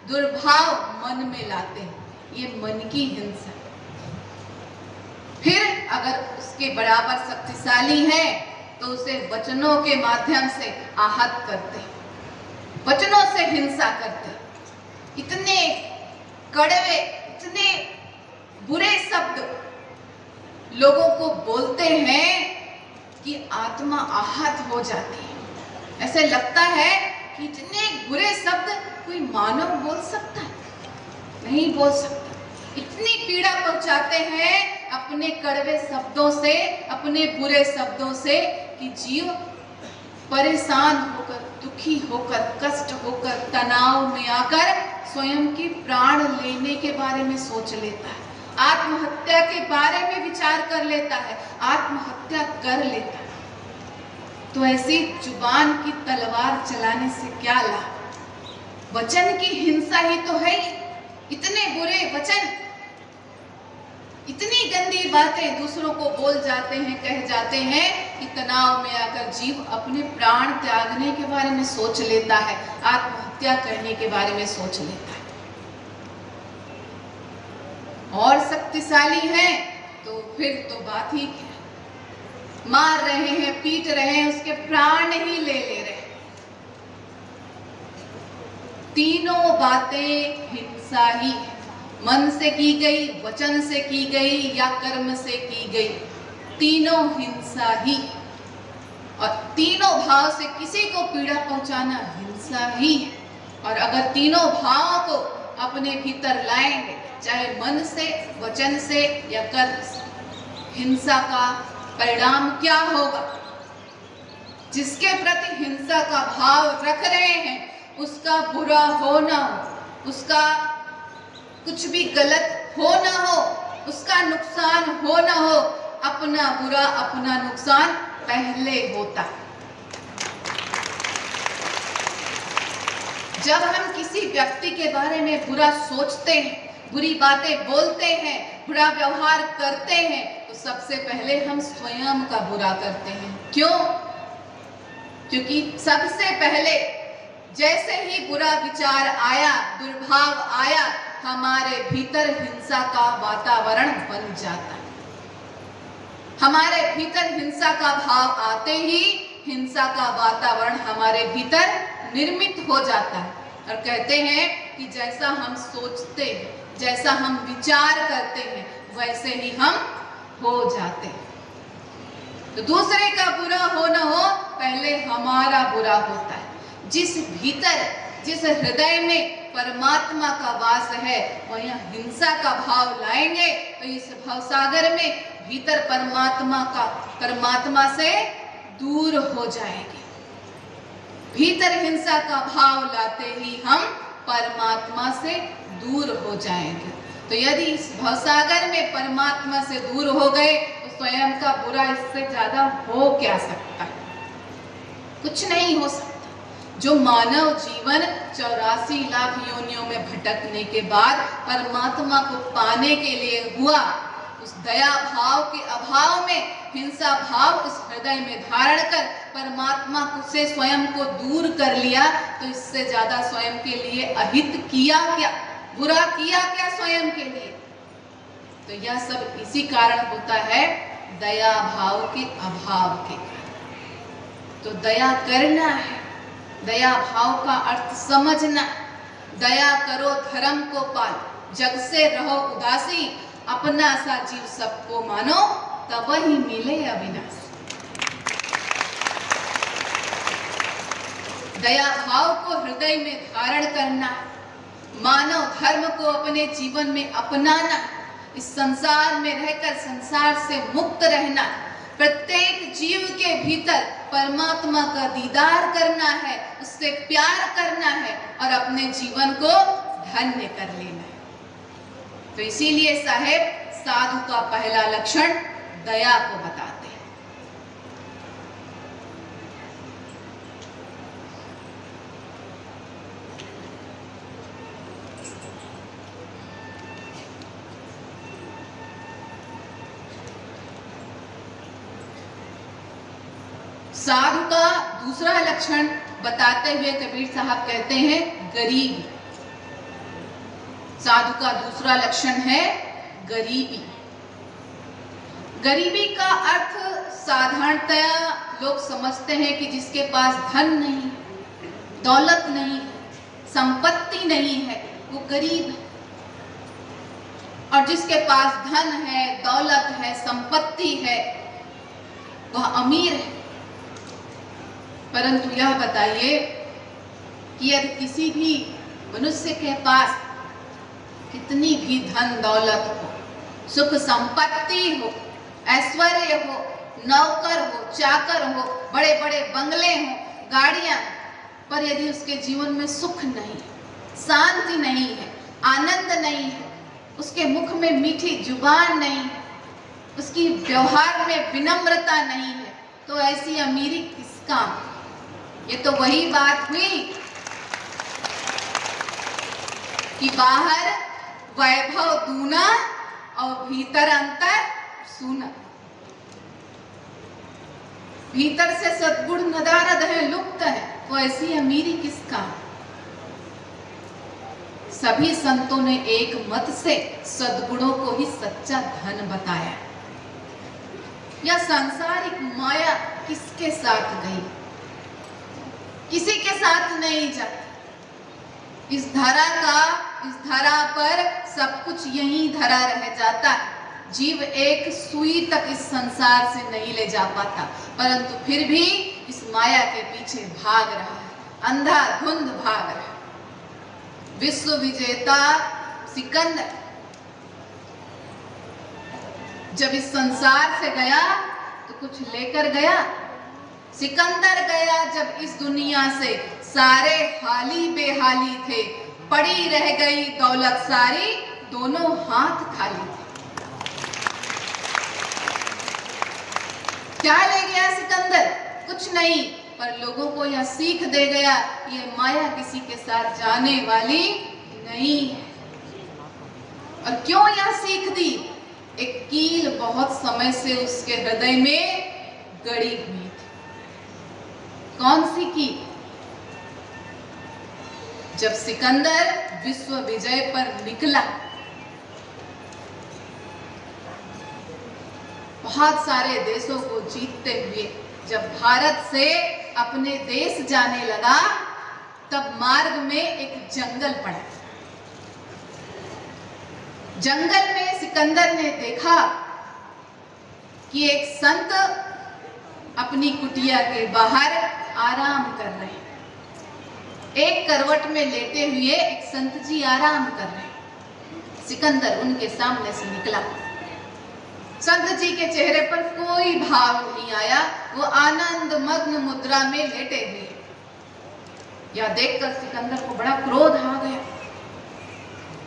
दुर्भाव मन में लाते हैं। ये मन की हिंसा। फिर अगर उसके बराबर शक्तिशाली है तो उसे वचनों के माध्यम से आहत करते हैं, वचनों से हिंसा करते हैं। इतने कड़वे, इतने बुरे शब्द लोगों को बोलते हैं कि आत्मा आहत हो जाती है। ऐसे लगता है कि इतने बुरे शब्द कोई मानव बोल सकता है? नहीं बोल सकता। इतनी पीड़ा पहुंचाते हैं अपने कड़वे शब्दों से, अपने बुरे शब्दों से, कि जीव परेशान होकर, दुखी होकर, कष्ट होकर, तनाव में आकर स्वयं की प्राण लेने के बारे में सोच लेता है, आत्महत्या के बारे में विचार कर लेता है, आत्महत्या कर लेता है। तो ऐसी जुबान की तलवार चलाने से क्या लाभ? वचन की हिंसा ही तो है। इतने बुरे वचन, इतनी गंदी बातें दूसरों को बोल जाते हैं, कह जाते हैं कि तनाव में आकर जीव अपने प्राण त्यागने के बारे में सोच लेता है, आत्महत्या करने के बारे में सोच लेता है। और शक्तिशाली हैं तो फिर तो बात ही क्या, मार रहे हैं, पीट रहे हैं, उसके प्राण ही ले रहे हैं। तीनों बातें हिंसा ही है। मन से की गई, वचन से की गई या कर्म से की गई, तीनों हिंसा ही। और तीनों भाव से किसी को पीड़ा पहुंचाना हिंसा ही है। और अगर तीनों भावों को अपने भीतर लाएंगे, चाहे मन से, वचन से या कर्म से, हिंसा का परिणाम क्या होगा? जिसके प्रति हिंसा का भाव रख रहे हैं उसका बुरा हो ना हो, उसका कुछ भी गलत हो ना हो, उसका नुकसान हो ना हो, अपना बुरा, अपना नुकसान पहले होता। जब हम किसी व्यक्ति के बारे में बुरा सोचते हैं, बुरी बातें बोलते हैं, बुरा व्यवहार करते हैं, तो सबसे पहले हम स्वयं का बुरा करते हैं। क्यों? क्योंकि सबसे पहले जैसे ही बुरा विचार आया, दुर्भाव आया, हमारे भीतर हिंसा का वातावरण बन जाता है। हमारे भीतर हिंसा का भाव आते ही हिंसा का वातावरण हमारे भीतर निर्मित हो जाता है। और कहते हैं कि जैसा हम सोचते हैं, जैसा हम विचार करते हैं, वैसे ही हम हो जाते हैं। तो दूसरे का बुरा हो न हो, पहले हमारा बुरा होता है। जिस भीतर, जिस हृदय में परमात्मा का वास है, वहीं हिंसा का भाव लाएंगे तो इस भवसागर में भीतर परमात्मा से दूर हो जाएंगे। भीतर हिंसा का भाव लाते ही हम परमात्मा से दूर हो जाएंगे। तो यदि इस भवसागर में परमात्मा से दूर हो गए तो स्वयं का बुरा इससे ज्यादा हो क्या सकता है? कुछ नहीं हो सकता। जो मानव जीवन 84 लाख योनियों में भटकने के बाद परमात्मा को पाने के लिए हुआ, उस दया भाव के अभाव में हिंसा भाव उस हृदय में धारण कर परमात्मा से स्वयं को दूर कर लिया, तो इससे ज्यादा स्वयं के लिए अहित किया क्या, बुरा किया क्या स्वयं के लिए? तो यह सब इसी कारण होता है, दया भाव के अभाव के कारण। तो दया करना है, दया भाव का अर्थ समझना। दया करो धर्म को पाल, जग से रहो उदासी, अपना सा जीव सबको मानो, तब ही मिले अविनाशी। दया भाव को हृदय में धारण करना, मानव धर्म को अपने जीवन में अपनाना, इस संसार में रहकर संसार से मुक्त रहना, प्रत्येक जीव के भीतर परमात्मा का दीदार करना है, उससे प्यार करना है और अपने जीवन को धन्य कर लेना है। तो इसीलिए साहेब साधु का पहला लक्षण दया को बताते हैं। साधु का दूसरा लक्षण बताते हुए कबीर साहब कहते हैं गरीबी। साधु का दूसरा लक्षण है गरीबी। गरीबी का अर्थ साधारणतया लोग समझते हैं कि जिसके पास धन नहीं, दौलत नहीं, संपत्ति नहीं है, वो गरीब है। और जिसके पास धन है, दौलत है, संपत्ति है, वह अमीर है। परंतु यह बताइए कि यदि किसी भी मनुष्य के पास कितनी भी धन दौलत हो, सुख संपत्ति हो, ऐश्वर्य हो, नौकर हो, चाकर हो, बड़े बड़े बंगले हो, गाड़ियां, पर यदि उसके जीवन में सुख नहीं, शांति नहीं है, आनंद नहीं है, उसके मुख में मीठी जुबान नहीं है, उसकी व्यवहार में विनम्रता नहीं है, तो ऐसी अमीरी किस काम? ये तो वही बात हुई कि बाहर वैभव दूना और भीतर अंतर सूना। भीतर से सद्गुण नदारद है, लुप्त है, तो ऐसी अमीरी किसका? सभी संतों ने एक मत से सद्गुणों को ही सच्चा धन बताया। यह सांसारिक माया किसके साथ गई? किसी के साथ नहीं जाती। इस धरा पर सब कुछ यहीं धरा रह जाता है। जीव एक सुई तक इस संसार से नहीं ले जा पाता, परंतु फिर भी इस माया के पीछे भाग रहा है, अंधाधुंध भाग रहा है। विश्व विजेता सिकंदर जब इस संसार से गया तो कुछ लेकर गया। सिकंदर गया जब इस दुनिया से, सारे हाली बेहाली थे, पड़ी रह गई दौलत सारी, दोनों हाथ खाली थे। क्या ले गया सिकंदर? कुछ नहीं, पर लोगों को यह सीख दे गया, ये माया किसी के साथ जाने वाली नहीं है। और क्यों यह सीख दी? एक कील बहुत समय से उसके हृदय में गड़ी हुई थी। कौन सी कील? जब सिकंदर विश्व विजय पर निकला, बहुत सारे देशों को जीतते हुए जब भारत से अपने देश जाने लगा, तब मार्ग में एक जंगल पड़ा। जंगल में सिकंदर ने देखा कि एक संत अपनी कुटिया के बाहर आराम कर रहे हैं। एक करवट में लेटे हुए एक संत जी आराम कर रहे हैं। सिकंदर उनके सामने से निकला। संत जी के चेहरे पर कोई भाव नहीं आया, वो आनंद मग्न मुद्रा में लेटे हुए। यह देखकर सिकंदर को बड़ा क्रोध आ गया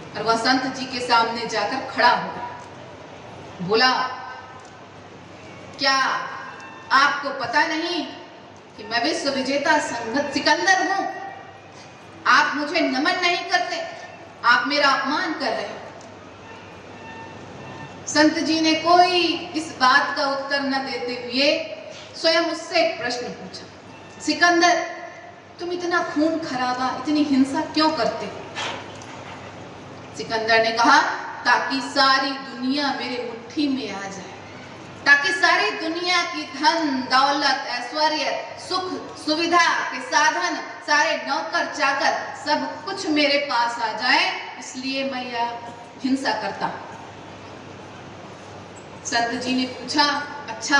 और वह संत जी के सामने जाकर खड़ा हो गया। बोला, क्या आपको पता नहीं कि मैं विश्व विजेता संगत सिकंदर हूं? आप मुझे नमन नहीं करते, आप मेरा अपमान कर रहे हैं। संत जी ने कोई इस बात का उत्तर न देते हुए स्वयं उससे एक प्रश्न पूछा, सिकंदर, तुम इतना खून खराबा, इतनी हिंसा क्यों करते हो? सिकंदर ने कहा, ताकि सारी दुनिया मेरे मुट्ठी में आ जाए, ताकि सारी दुनिया की धन दौलत ऐश्वर्य सुख सुविधा के साधन, सारे नौकर चाकर सब कुछ मेरे पास आ जाए, इसलिए मैं यह हिंसा करता। संत जी ने पूछा, अच्छा,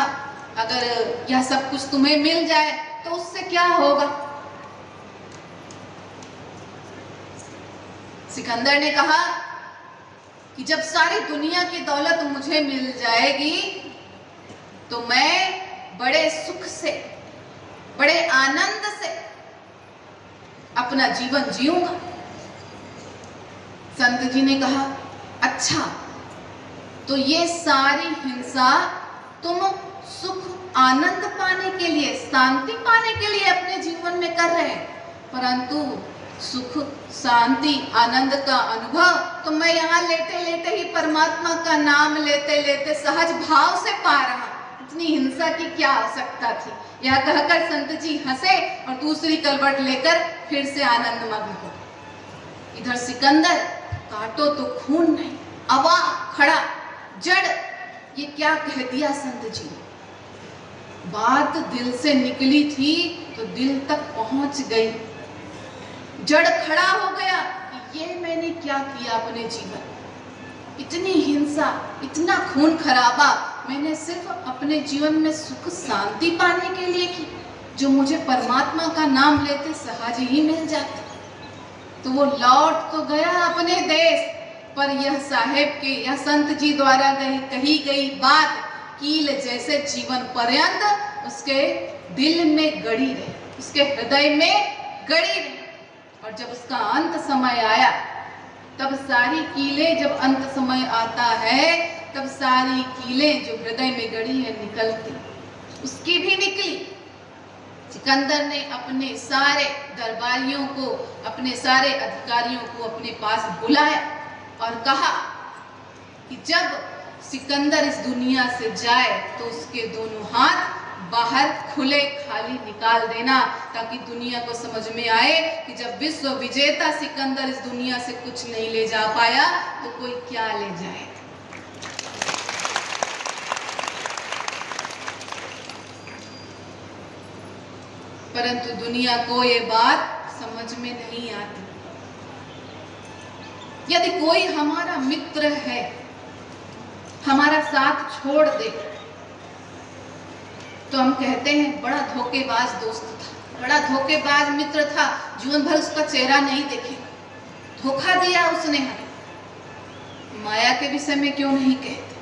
अगर यह सब कुछ तुम्हें मिल जाए तो उससे क्या होगा? सिकंदर ने कहा कि जब सारी दुनिया की दौलत मुझे मिल जाएगी तो मैं बड़े सुख से, बड़े आनंद से अपना जीवन जीऊंगा। संत जी ने कहा, अच्छा तो ये सारी हिंसा तुम सुख आनंद पाने के लिए, शांति पाने के लिए अपने जीवन में कर रहे हैं, परंतु सुख शांति आनंद का अनुभव तो मैं यहाँ लेटे लेटे ही, परमात्मा का नाम लेते लेते सहज भाव से पा रहा। इतनी हिंसा की क्या आवश्यकता थी? यह कहकर संत जी हंसे और दूसरी करवट लेकर फिर से आनंद मग्न हो। इधर सिकंदर, काटो तो खून नहीं, अवाक खड़ा, जड़, ये क्या कह दिया संत जी ने? बात दिल से निकली थी तो दिल तक पहुंच गई। जड़ खड़ा हो गया कि ये मैंने क्या किया अपने जीवन, इतनी हिंसा, इतना खून खराबा मैंने सिर्फ अपने जीवन में सुख शांति पाने के लिए की, जो मुझे परमात्मा का नाम लेते सहज ही मिल जाता। तो वो लौट तो गया अपने देश, पर यह साहेब के, यह संत जी द्वारा कही गई बात कील जैसे जीवन पर्यंत उसके दिल में गड़ी रहे, उसके हृदय में गड़ी रहे। और जब उसका अंत समय आया, तब सारी कीलें, जब अंत समय आता है तब सारी कीलें जो हृदय में गड़ी है निकलती, उसकी भी निकली। सिकंदर ने अपने सारे दरबारियों को, अपने सारे अधिकारियों को अपने पास बुलाया और कहा कि जब सिकंदर इस दुनिया से जाए तो उसके दोनों हाथ बाहर खुले खाली निकाल देना, ताकि दुनिया को समझ में आए कि जब विश्व विजेता सिकंदर इस दुनिया से कुछ नहीं ले जा पाया तो कोई क्या ले जाए। परंतु दुनिया को ये बात समझ में नहीं आती। यदि कोई हमारा मित्र है, हमारा साथ छोड़ दे, तो हम कहते हैं बड़ा धोखेबाज दोस्त था, बड़ा धोखेबाज मित्र था, जीवन भर उसका चेहरा नहीं देखेगा, धोखा दिया उसने हमें। माया के विषय में क्यों नहीं कहते?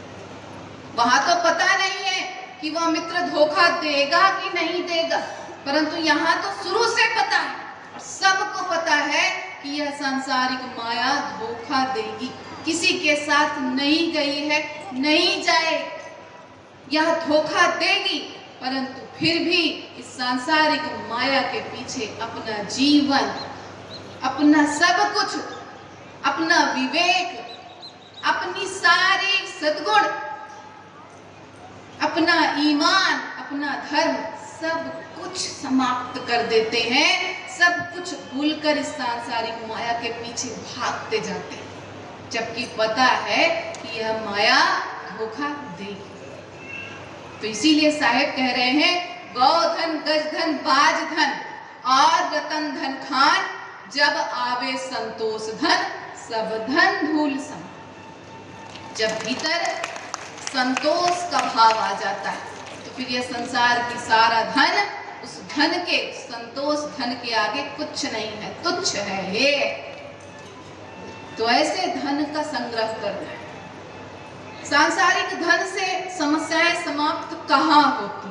वहां तो पता नहीं है कि वह मित्र धोखा देगा कि नहीं देगा, परंतु यहाँ तो शुरू से पता है और सबको पता है कि यह सांसारिक माया धोखा देगी, किसी के साथ नहीं गई है, नहीं जाए, यह धोखा देगी। परंतु फिर भी इस सांसारिक माया के पीछे अपना जीवन, अपना सब कुछ, अपना विवेक, अपनी सारी सद्गुण, अपना ईमान, अपना धर्म, सब कुछ समाप्त कर देते हैं, सब कुछ भूलकर इस सांसारिक माया के पीछे भागते जाते हैं, जबकि पता है कि यह माया धोखा देगी। तो इसीलिए साहेब कह रहे हैं, गौधन गजधन बाज धन और रतन धन खान, जब आवे संतोष धन सब धन धूल सम। जब भीतर संतोष का भाव आ जाता है तो फिर यह संसार की सारा धन, उस धन के, संतोष धन के आगे कुछ नहीं है, तुच्छ है ये। तो ऐसे धन का संग्रह करना है। सांसारिक धन से समस्याएं समाप्त कहाँ होती?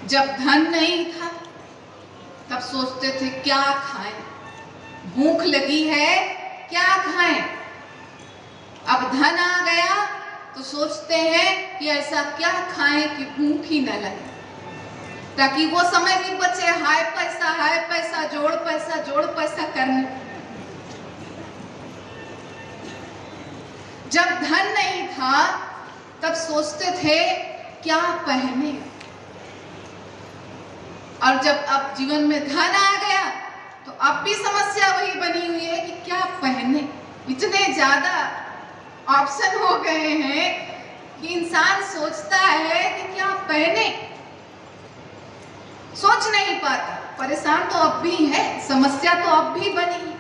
जब धन नहीं था तब सोचते थे क्या खाएं, भूख लगी है क्या खाएं। अब धन आ गया तो सोचते हैं कि ऐसा क्या खाएं कि भूख ही न लगे, ताकि वो समय भी बचे हाय पैसा जोड़ पैसा करने। जब धन नहीं था तब सोचते थे क्या पहने, और जब अब जीवन में धन आ गया तो अब भी समस्या वही बनी हुई है कि क्या पहने। इतने ज्यादा ऑप्शन हो गए हैं कि इंसान सोचता है कि क्या पहने, सोच नहीं पाता। परेशान तो अब भी है, समस्या तो अब भी बनी है।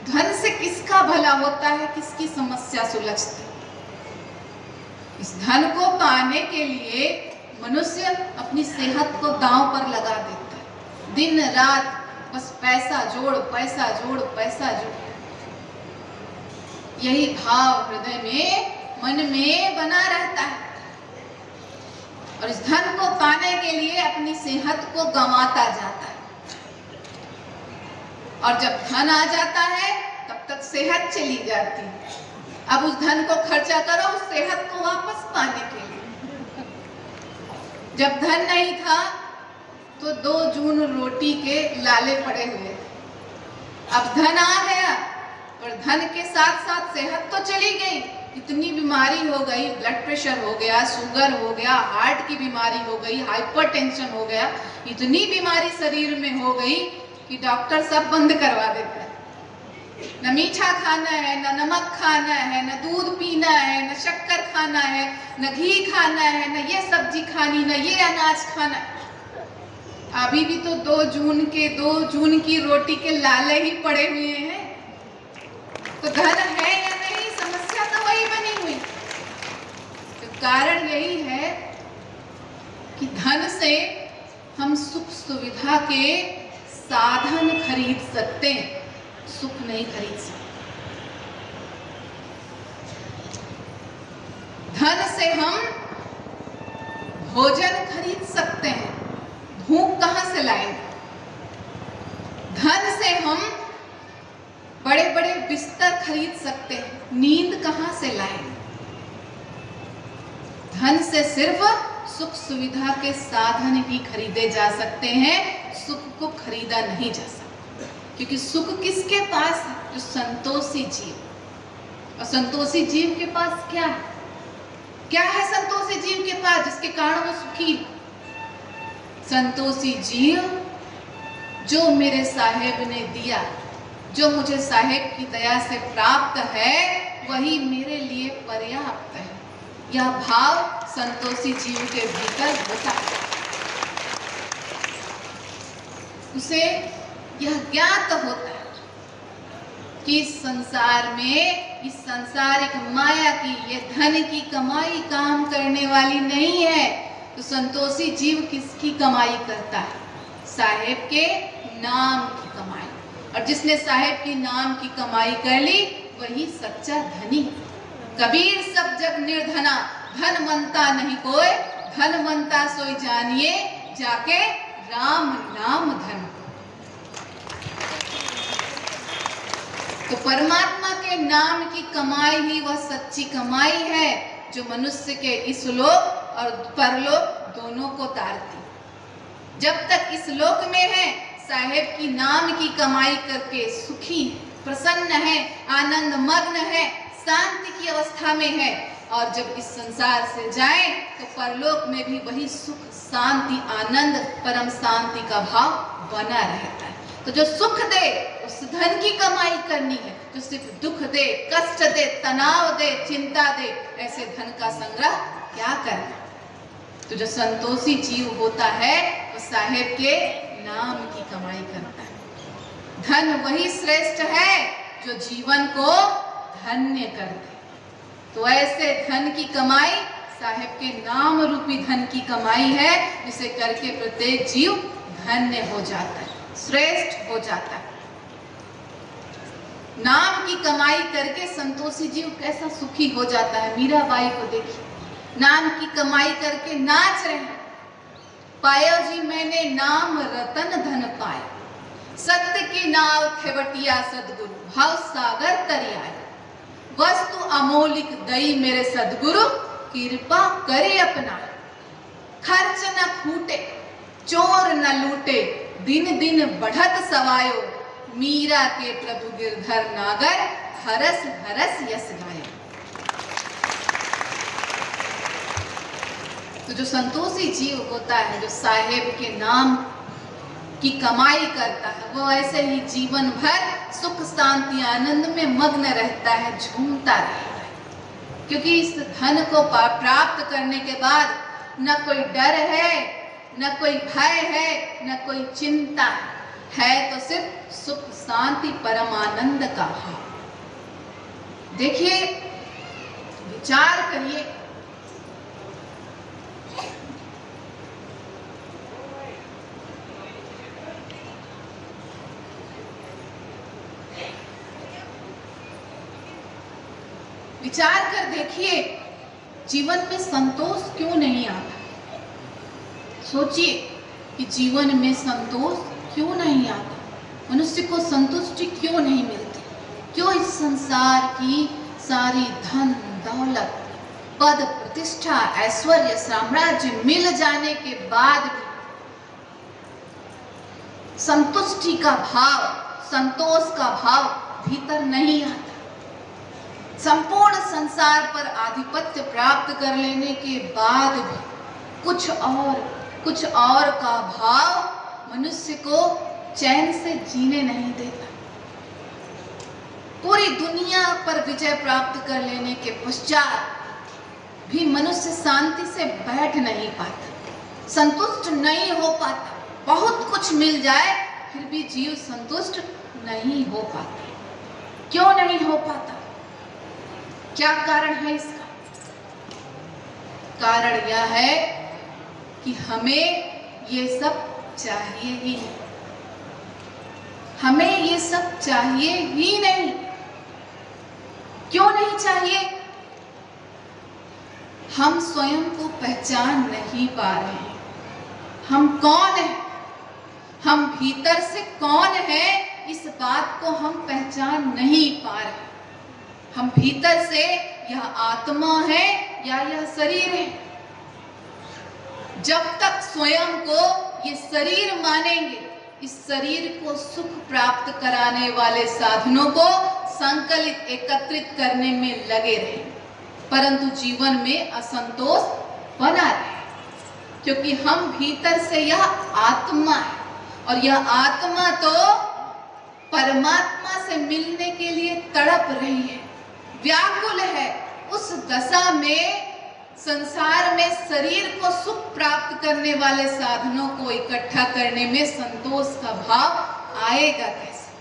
धन से किसका भला होता है, किसकी समस्या सुलझती। इस धन को पाने के लिए मनुष्य अपनी सेहत को दांव पर लगा देता है, दिन रात बस पैसा जोड़, पैसा जोड़, पैसा जोड़। यही भाव हृदय में, मन में बना रहता है और इस धन को पाने के लिए अपनी सेहत को गंवाता जाता है। और जब धन आ जाता है तब तक सेहत चली जाती है। अब उस धन को खर्चा करो उस सेहत को वापस पाने के लिए। जब धन नहीं था तो 2 जून रोटी के लाले पड़े हुए। अब धन आ गया और धन के साथ साथ सेहत तो चली गई। इतनी बीमारी हो गई, ब्लड प्रेशर हो गया, शुगर हो गया, हार्ट की बीमारी हो गई, हाइपरटेंशन हो गया, इतनी बीमारी शरीर में हो गई कि डॉक्टर सब बंद करवा देता है। न मीठा खाना है, न नमक खाना है, न दूध पीना है, न शक्कर खाना है, न घी खाना है, न ये सब्जी खानी, न ये अनाज खाना। अभी भी तो 2 जून की रोटी के लाले ही पड़े हुए हैं। तो धन है या नहीं, समस्या तो वही बनी हुई। तो कारण यही है कि धन से हम सुख सुविधा के साधन खरीद सकते हैं, सुख नहीं खरीद सकते। धन से हम भोजन खरीद सकते हैं, भूख कहां से लाएंगे? धन से हम बड़े बड़े बिस्तर खरीद सकते हैं, नींद कहां से लाएंगे? धन से सिर्फ सुख सुविधा के साधन ही खरीदे जा सकते हैं, सुख को खरीदा नहीं जा सकता। क्योंकि सुख किसके पास है? जो संतोषी जीव। और संतोषी जीव के पास क्या है? क्या है संतोषी जीव के पास जिसके कारण वो सुखी? संतोषी जीव जो मेरे साहेब ने दिया, जो मुझे साहेब की दया से प्राप्त है, वही मेरे लिए पर्याप्त है। यह भाव संतोषी जीव के भीतर होता है। उसे यह ज्ञात होता है कि इस संसार में, इस सांसारिक माया की, ये धन की कमाई काम करने वाली नहीं है। तो संतोषी जीव किसकी कमाई करता है? साहेब के नाम की कमाई। और जिसने साहेब की नाम की कमाई कर ली वही सच्चा धनी। कबीर सब जग निर्धना, धन मनता नहीं कोई, धन मनता सोई जानिए, जाके राम नाम धन। तो परमात्मा के नाम की कमाई ही वह सच्ची कमाई है जो मनुष्य के इस लोक और परलोक दोनों को तारती। जब तक इस लोक में है साहेब की नाम की कमाई करके सुखी, प्रसन्न है, आनंद मग्न है, शांति की अवस्था में है। और जब इस संसार से जाए तो परलोक में भी वही सुख, शांति, आनंद, परम शांति का भाव बना रहता है। तो जो सुख दे उस धन की कमाई करनी है, जो सिर्फ दुख दे, कष्ट दे, तनाव दे, चिंता दे, ऐसे धन का संग्रह क्या करना। तो जो संतोषी जीव होता है वो साहेब के नाम की कमाई करता है। धन वही श्रेष्ठ है जो जीवन को धन्य कर दे। तो ऐसे धन की कमाई साहेब के नाम रूपी धन की कमाई है, जिसे करके प्रत्येक जीव धन्य हो जाता है, श्रेष्ठ हो जाता है। नाम की कमाई करके संतोषी जीव कैसा सुखी हो जाता है। मीराबाई को देखिए, नाम की कमाई करके नाच रहे हैं। पायो जी मैंने नाम रतन धन पाए, सत्य की नाव खेवटिया सदगुरु, भाव सागर तरी आए। वस्तु अमोलिक दई मेरे सदगुरु, कृपा करे अपना। खर्च न खूटे, चोर न लूटे, दिन दिन बढ़त सवायो। मीरा के प्रभु गिरधर नागर, हरस हरस यस गायो। तो जो संतोषी जीव होता है, जो साहेब के नाम की कमाई करता है, वो ऐसे ही जीवन भर सुख, शांति, आनंद में मग्न रहता है, झूमता रहता है। क्योंकि इस धन को प्राप्त करने के बाद न कोई डर है, न कोई भय है, न कोई चिंता है, तो सिर्फ सुख, शांति, परम आनंद का भाव। देखिए, विचार करिए, विचार कर देखिए, जीवन में संतोष क्यों नहीं आता? सोचिए कि जीवन में संतोष क्यों नहीं आता, मनुष्य को संतुष्टि क्यों नहीं मिलती? क्यों इस संसार की सारी धन दौलत, पद प्रतिष्ठा, ऐश्वर्य, साम्राज्य मिल जाने के बाद भी संतुष्टि का भाव, संतोष का भाव भीतर नहीं आता? संपूर्ण संसार पर आधिपत्य प्राप्त कर लेने के बाद भी कुछ और का भाव मनुष्य को चैन से जीने नहीं देता। पूरी दुनिया पर विजय प्राप्त कर लेने के पश्चात भी मनुष्य शांति से बैठ नहीं पाता, संतुष्ट नहीं हो पाता। बहुत कुछ मिल जाए फिर भी जीव संतुष्ट नहीं हो पाता। क्यों नहीं हो पाता? क्या कारण है इसका? कारण यह है कि हमें ये सब चाहिए ही नहीं। हमें ये सब चाहिए ही नहीं। क्यों नहीं चाहिए? हम स्वयं को पहचान नहीं पा रहे हैं। हम कौन हैं? हम भीतर से कौन हैं, इस बात को हम पहचान नहीं पा रहे। हम भीतर से यह आत्मा है या यह शरीर है? जब तक स्वयं को ये शरीर मानेंगे, इस शरीर को सुख प्राप्त कराने वाले साधनों को संकलित, एकत्रित करने में लगे रहे, परंतु जीवन में असंतोष बना रहे, क्योंकि हम भीतर से यह आत्मा है और यह आत्मा तो परमात्मा से मिलने के लिए तड़प रही है, व्याकुल है। उस दशा में संसार में शरीर को सुख प्राप्त करने वाले साधनों को इकट्ठा करने में संतोष का भाव आएगा कैसे?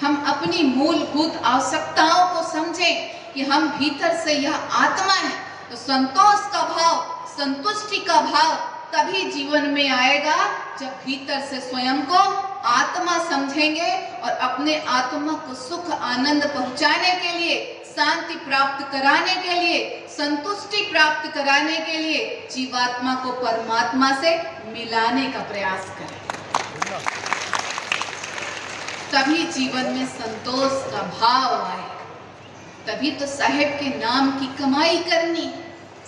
हम अपनी मूलभूत आवश्यकताओं को समझें कि हम भीतर से यह आत्मा है, तो संतोष का भाव, संतुष्टि का भाव तभी जीवन में आएगा जब भीतर से स्वयं को आत्मा समझेंगे और अपने आत्मा को सुख आनंद पहुंचाने के लिए, शांति प्राप्त कराने के लिए, संतुष्टि प्राप्त कराने के लिए जीवात्मा को परमात्मा से मिलाने का प्रयास करें। तभी जीवन में संतोष का भाव आएगा। तभी तो साहेब के नाम की कमाई करनी,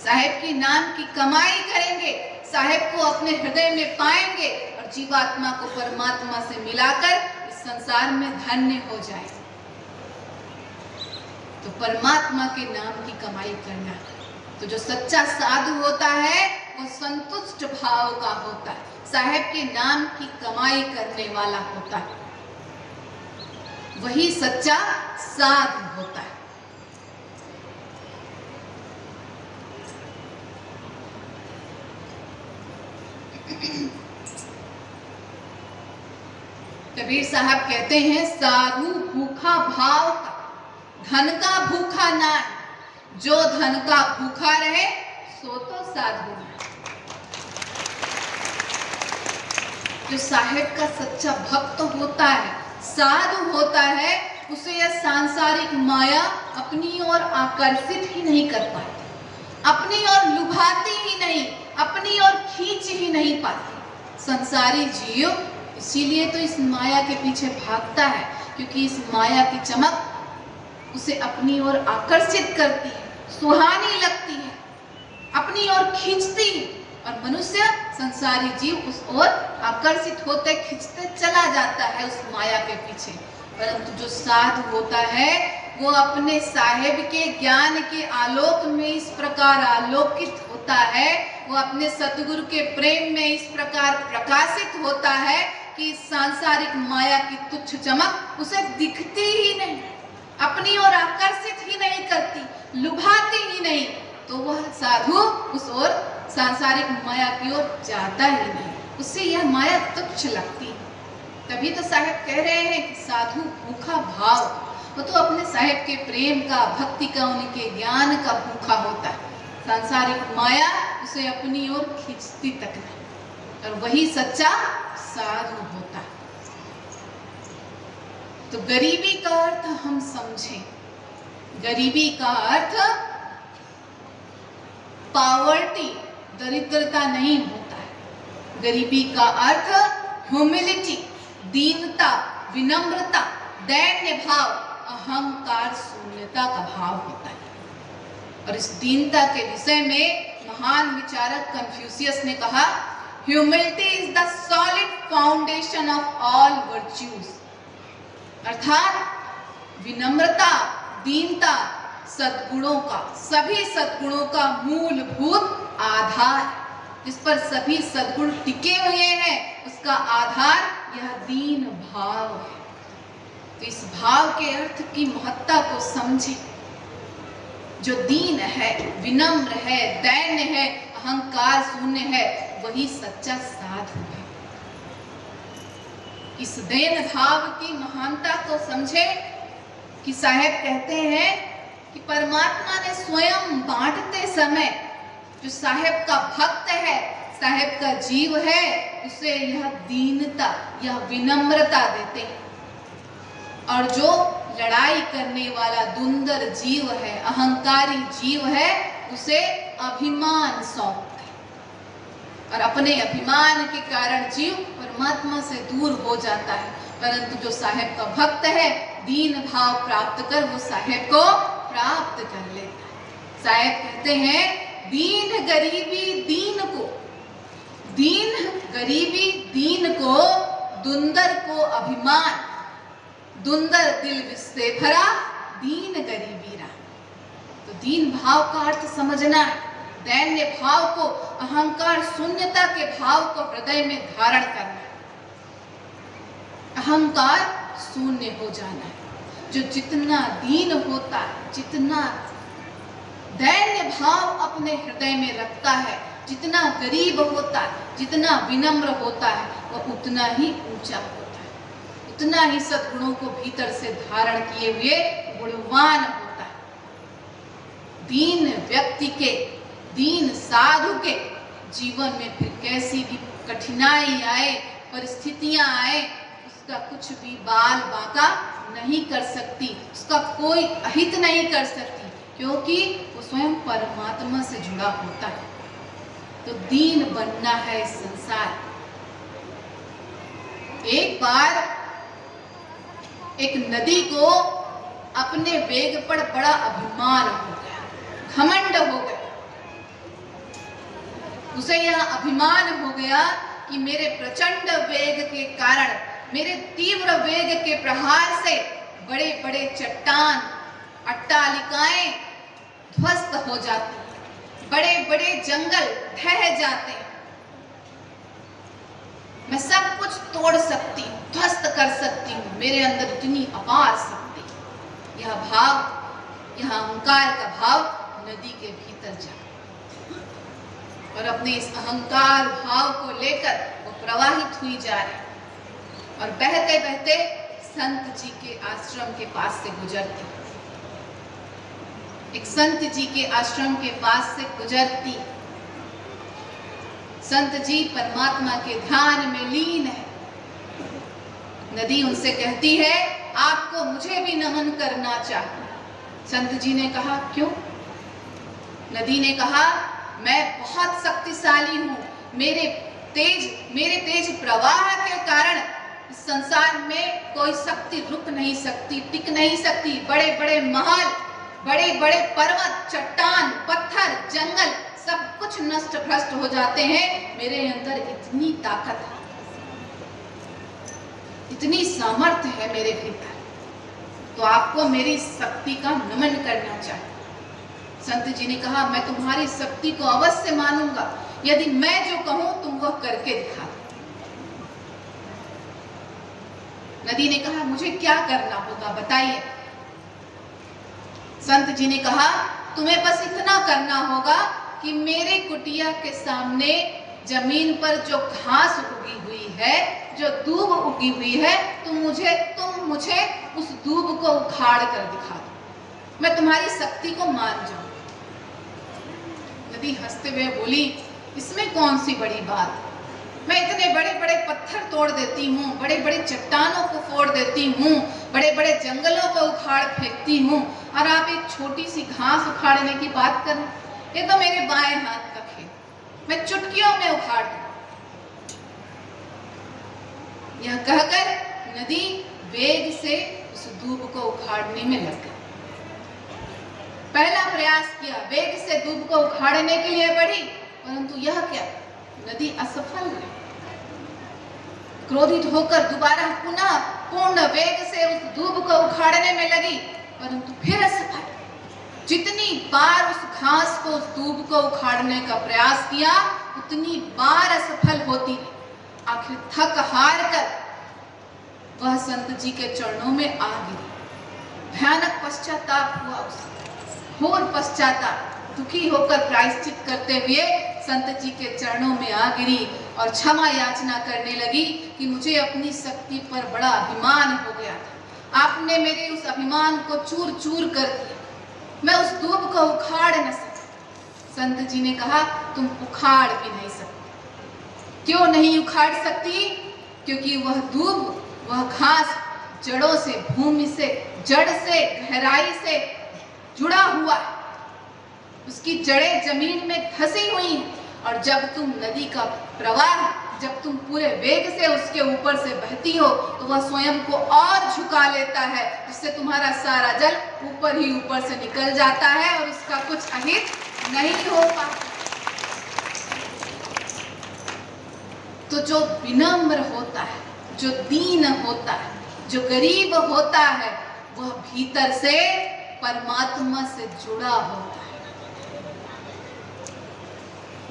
साहेब के नाम की कमाई करेंगे, साहेब को अपने हृदय में पाएंगे और जीवात्मा को परमात्मा से मिलाकर इस संसार में धन्य हो जाए। तो परमात्मा के नाम की कमाई करना, तो जो सच्चा साधु होता है वो संतुष्ट भाव का होता है, साहेब के नाम की कमाई करने वाला होता है, वही सच्चा साधु होता है। कबीर साहब कहते हैं, साधु भूखा भाव का, धन का भूखा ना, जो धन का भूखा रहे सो तो साधु है। जो साहेब का सच्चा भक्त होता है, साधु होता है, उसे यह सांसारिक माया अपनी ओर आकर्षित ही नहीं कर पाती, अपनी ओर लुभाती ही नहीं, अपनी ओर खींच ही नहीं पाती। संसारी जीव इसीलिए तो इस माया के पीछे भागता है, क्योंकि इस माया की चमक उसे अपनी ओर आकर्षित करती है, सुहानी लगती है, अपनी ओर खींचती है, और मनुष्य, संसारी जीव उस ओर आकर्षित होते खींचते चला जाता है उस माया के पीछे। परंतु जो साधु होता है वो अपने साहेब के ज्ञान के आलोक में इस प्रकार आलोकित होता है, वो अपने सतगुरु के प्रेम में इस प्रकार प्रकाशित होता है कि सांसारिक माया की तुच्छ चमक उसे दिखती ही नहीं, अपनी ओर आकर्षित ही नहीं करती, लुभाती ही नहीं, तो वह साधु उस ओर सांसारिक माया की ओर जाता ही नहीं, उससे यह माया तुच्छ लगती है। तभी तो साहेब कह रहे हैं कि साधु भूखा भाव, वो तो अपने साहेब के प्रेम का, भक्ति का, उनके ज्ञान का भूखा होता है, सांसारिक माया उसे अपनी ओर खींचती तक नहीं, और वही सच्चा साधु होता है। तो गरीबी का अर्थ हम समझें, गरीबी का अर्थ पॉवर्टी, दरिद्रता नहीं होता है। गरीबी का अर्थ ह्यूमिलिटी, दीनता, विनम्रता, दैन्य भाव, अहंकार शून्यता का भाव होता है। और इस दीनता के विषय में महान विचारक कन्फ्यूशियस ने कहा, humility is the solid foundation of all virtues. अर्थात विनम्रता, दीनता सद्गुणों का, सभी सद्गुणों का मूलभूत आधार, जिस पर सभी सद्गुण टिके हुए हैं, उसका आधार यह दीन भाव है। तो इस भाव के अर्थ की महत्ता को समझें। जो दीन है, विनम्र है, दैन्य है, अहंकार शून्य है, वही सच्चा साधु है। इस दैन भाव की महानता को समझे कि साहेब कहते हैं कि परमात्मा ने स्वयं बांटते समय जो साहेब का भक्त है, साहेब का जीव है, उसे यह दीनता, यह विनम्रता देते हैं। और जो लड़ाई करने वाला दुंदर जीव है, अहंकारी जीव है, उसे अभिमान सौंपते हैं। और अपने अभिमान के कारण जीव परमात्मा से दूर हो जाता है। परंतु जो साहेब का भक्त है, दीन भाव प्राप्त कर वो साहेब को प्राप्त कर लेता है। साहेब कहते हैं, दीन गरीबी दीन को, दीन गरीबी दीन को, दुंदर को अभिमान, दुंदर दिल विस्से भरा, दीन गरीबी रा। तो दीन भाव का अर्थ समझना है, दैन्य भाव को, अहंकार शून्यता के भाव को हृदय में धारण करना है, अहंकार शून्य हो जाना है। जो जितना दीन होता है, जितना दैन्य भाव अपने हृदय में रखता है, जितना गरीब होता है, जितना विनम्र होता है, वह उतना ही ऊंचा होता है, उतना ही सद्गुणों को भीतर से धारण किए हुए गुणवान होता है। दीन व्यक्ति के, दीन साधु के जीवन में फिर कैसी भी कठिनाई आए, परिस्थितियां आए, उसका कुछ भी बाल बांका नहीं कर सकती, उसका कोई अहित नहीं कर सकती, क्योंकि वो स्वयं परमात्मा से जुड़ा होता है। तो दीन बनना है इस संसार। एक बार एक नदी को अपने वेग पर बड़ा अभिमान हो गया, घमंड हो गया। उसे यह अभिमान हो गया कि मेरे प्रचंड वेग के कारण, मेरे तीव्र वेग के प्रहार से बड़े बड़े चट्टान, अट्टालिकाएं ध्वस्त हो जाती हैं, बड़े बड़े जंगल ढह जाते हैं। मैं सब कुछ तोड़ सकती हूँ, ध्वस्त कर सकती हूँ, मेरे अंदर इतनी अपार शक्ति। यह भाव, यह अहंकार का भाव नदी के भीतर जा और अपने इस अहंकार भाव को लेकर वो प्रवाहित हुई जा रही और बहते बहते संत जी के आश्रम के पास से गुजरती। एक संत जी के आश्रम के पास से गुजरती। संत जी परमात्मा के ध्यान में लीन है। नदी उनसे कहती है, आपको मुझे भी नमन करना चाहिए। संत जी ने कहा, क्यों? नदी ने कहा, मैं बहुत शक्तिशाली हूँ, मेरे तेज प्रवाह के कारण इस संसार में कोई शक्ति रुक नहीं सकती, टिक नहीं सकती। बड़े बड़े महल, बड़े बड़े पर्वत, चट्टान, पत्थर, जंगल सब कुछ नष्ट भ्रष्ट हो जाते हैं। मेरे अंदर इतनी ताकत है, इतनी सामर्थ्य है मेरे भीतर, तो आपको मेरी शक्ति का नमन करना चाहिए। संत जी ने कहा, मैं तुम्हारी शक्ति को अवश्य मानूंगा, यदि मैं जो कहूं तुम वह करके दिखा दो। नदी ने कहा, मुझे क्या करना होगा बताइए। संत जी ने कहा, तुम्हें बस इतना करना होगा कि मेरे कुटिया के सामने जमीन पर जो घास उगी हुई है, जो दूब उगी हुई है, तुम मुझे उस दूब को उखाड़ कर दिखा दो, मैं तुम्हारी शक्ति को मान जाऊं। नदी हंसते हुए बोली, इसमें कौन सी बड़ी बात? मैं इतने बड़े बड़े पत्थर तोड़ देती हूँ, बड़े बड़े चट्टानों को फोड़ देती हूँ, बड़े बड़े जंगलों को उखाड़ फेंकती हूँ, और आप एक छोटी सी घास उखाड़ने की बात करें। ये तो मेरे बाएं हाथ का खेत, मैं चुटकियों में उखाड़ दूं। यह कहकर नदी वेग से उस दूब को उखाड़ने में लग गई। पहला प्रयास किया, वेग से दूब को उखाड़ने के लिए बढ़ी, परंतु यह क्या, नदी असफल रही। क्रोधित होकर दोबारा पुनः पूर्ण वेग से उस दूब को उखाड़ने में लगी, परंतु फिर असफल। जितनी बार उस घास को, उस दूब को उखाड़ने का प्रयास किया, उतनी बार असफल होती रही। आखिर थक हार कर वह संत जी के चरणों में आ गिरी। भयानक पश्चाताप हुआ उसे, घोर पश्चाताप। दुखी होकर प्रायश्चित करते हुए संत जी के चरणों में आ गिरी और क्षमा याचना करने लगी कि मुझे अपनी शक्ति पर बड़ा अभिमान हो गया था, आपने मेरे उस अभिमान को चूर चूर कर दिया, मैं उस दूब को उखाड़ न सकी। संत जी ने कहा, तुम उखाड़ भी नहीं सकती। क्यों नहीं उखाड़ सकती? क्योंकि वह दूब, वह घास जड़ों से, भूमि से, जड़ से, गहराई से जुड़ा हुआ है। उसकी जड़ें जमीन में धसी हुई हैं, और जब तुम नदी का प्रवाह, जब तुम पूरे वेग से उसके ऊपर से बहती हो, तो वह स्वयं को और झुका लेता है, जिससे तुम्हारा सारा जल ऊपर ही ऊपर से निकल जाता है और उसका कुछ अहित नहीं हो पाता। तो जो विनम्र होता है, जो दीन होता है, जो गरीब होता है, वह भीतर से परमात्मा से जुड़ा होता है।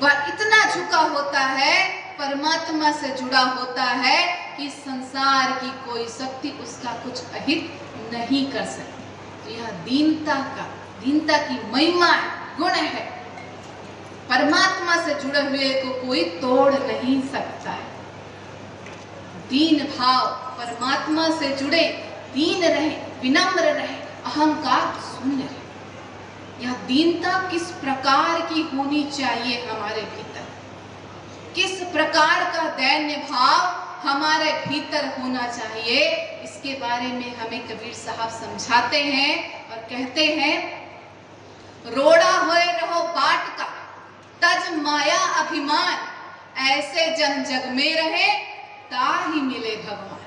वह इतना झुका होता है, परमात्मा से जुड़ा होता है कि संसार की कोई शक्ति उसका कुछ अहित नहीं कर सकती। तो यह दीनता की महिमा, गुण है। परमात्मा से जुड़े हुए को कोई तोड़ नहीं सकता है। दीन भाव, परमात्मा से जुड़े, दीन रहे, विनम्र रहे, अहंकार शून्य रहे। यह दीनता किस प्रकार की होनी चाहिए हमारे भीतर, किस प्रकार का दैन्य भाव हमारे भीतर होना चाहिए, इसके बारे में हमें कबीर साहब समझाते हैं और कहते हैं, रोड़ा होए रहो बाट का, तज माया अभिमान, ऐसे जन जग में रहे ताहि मिले भगवान।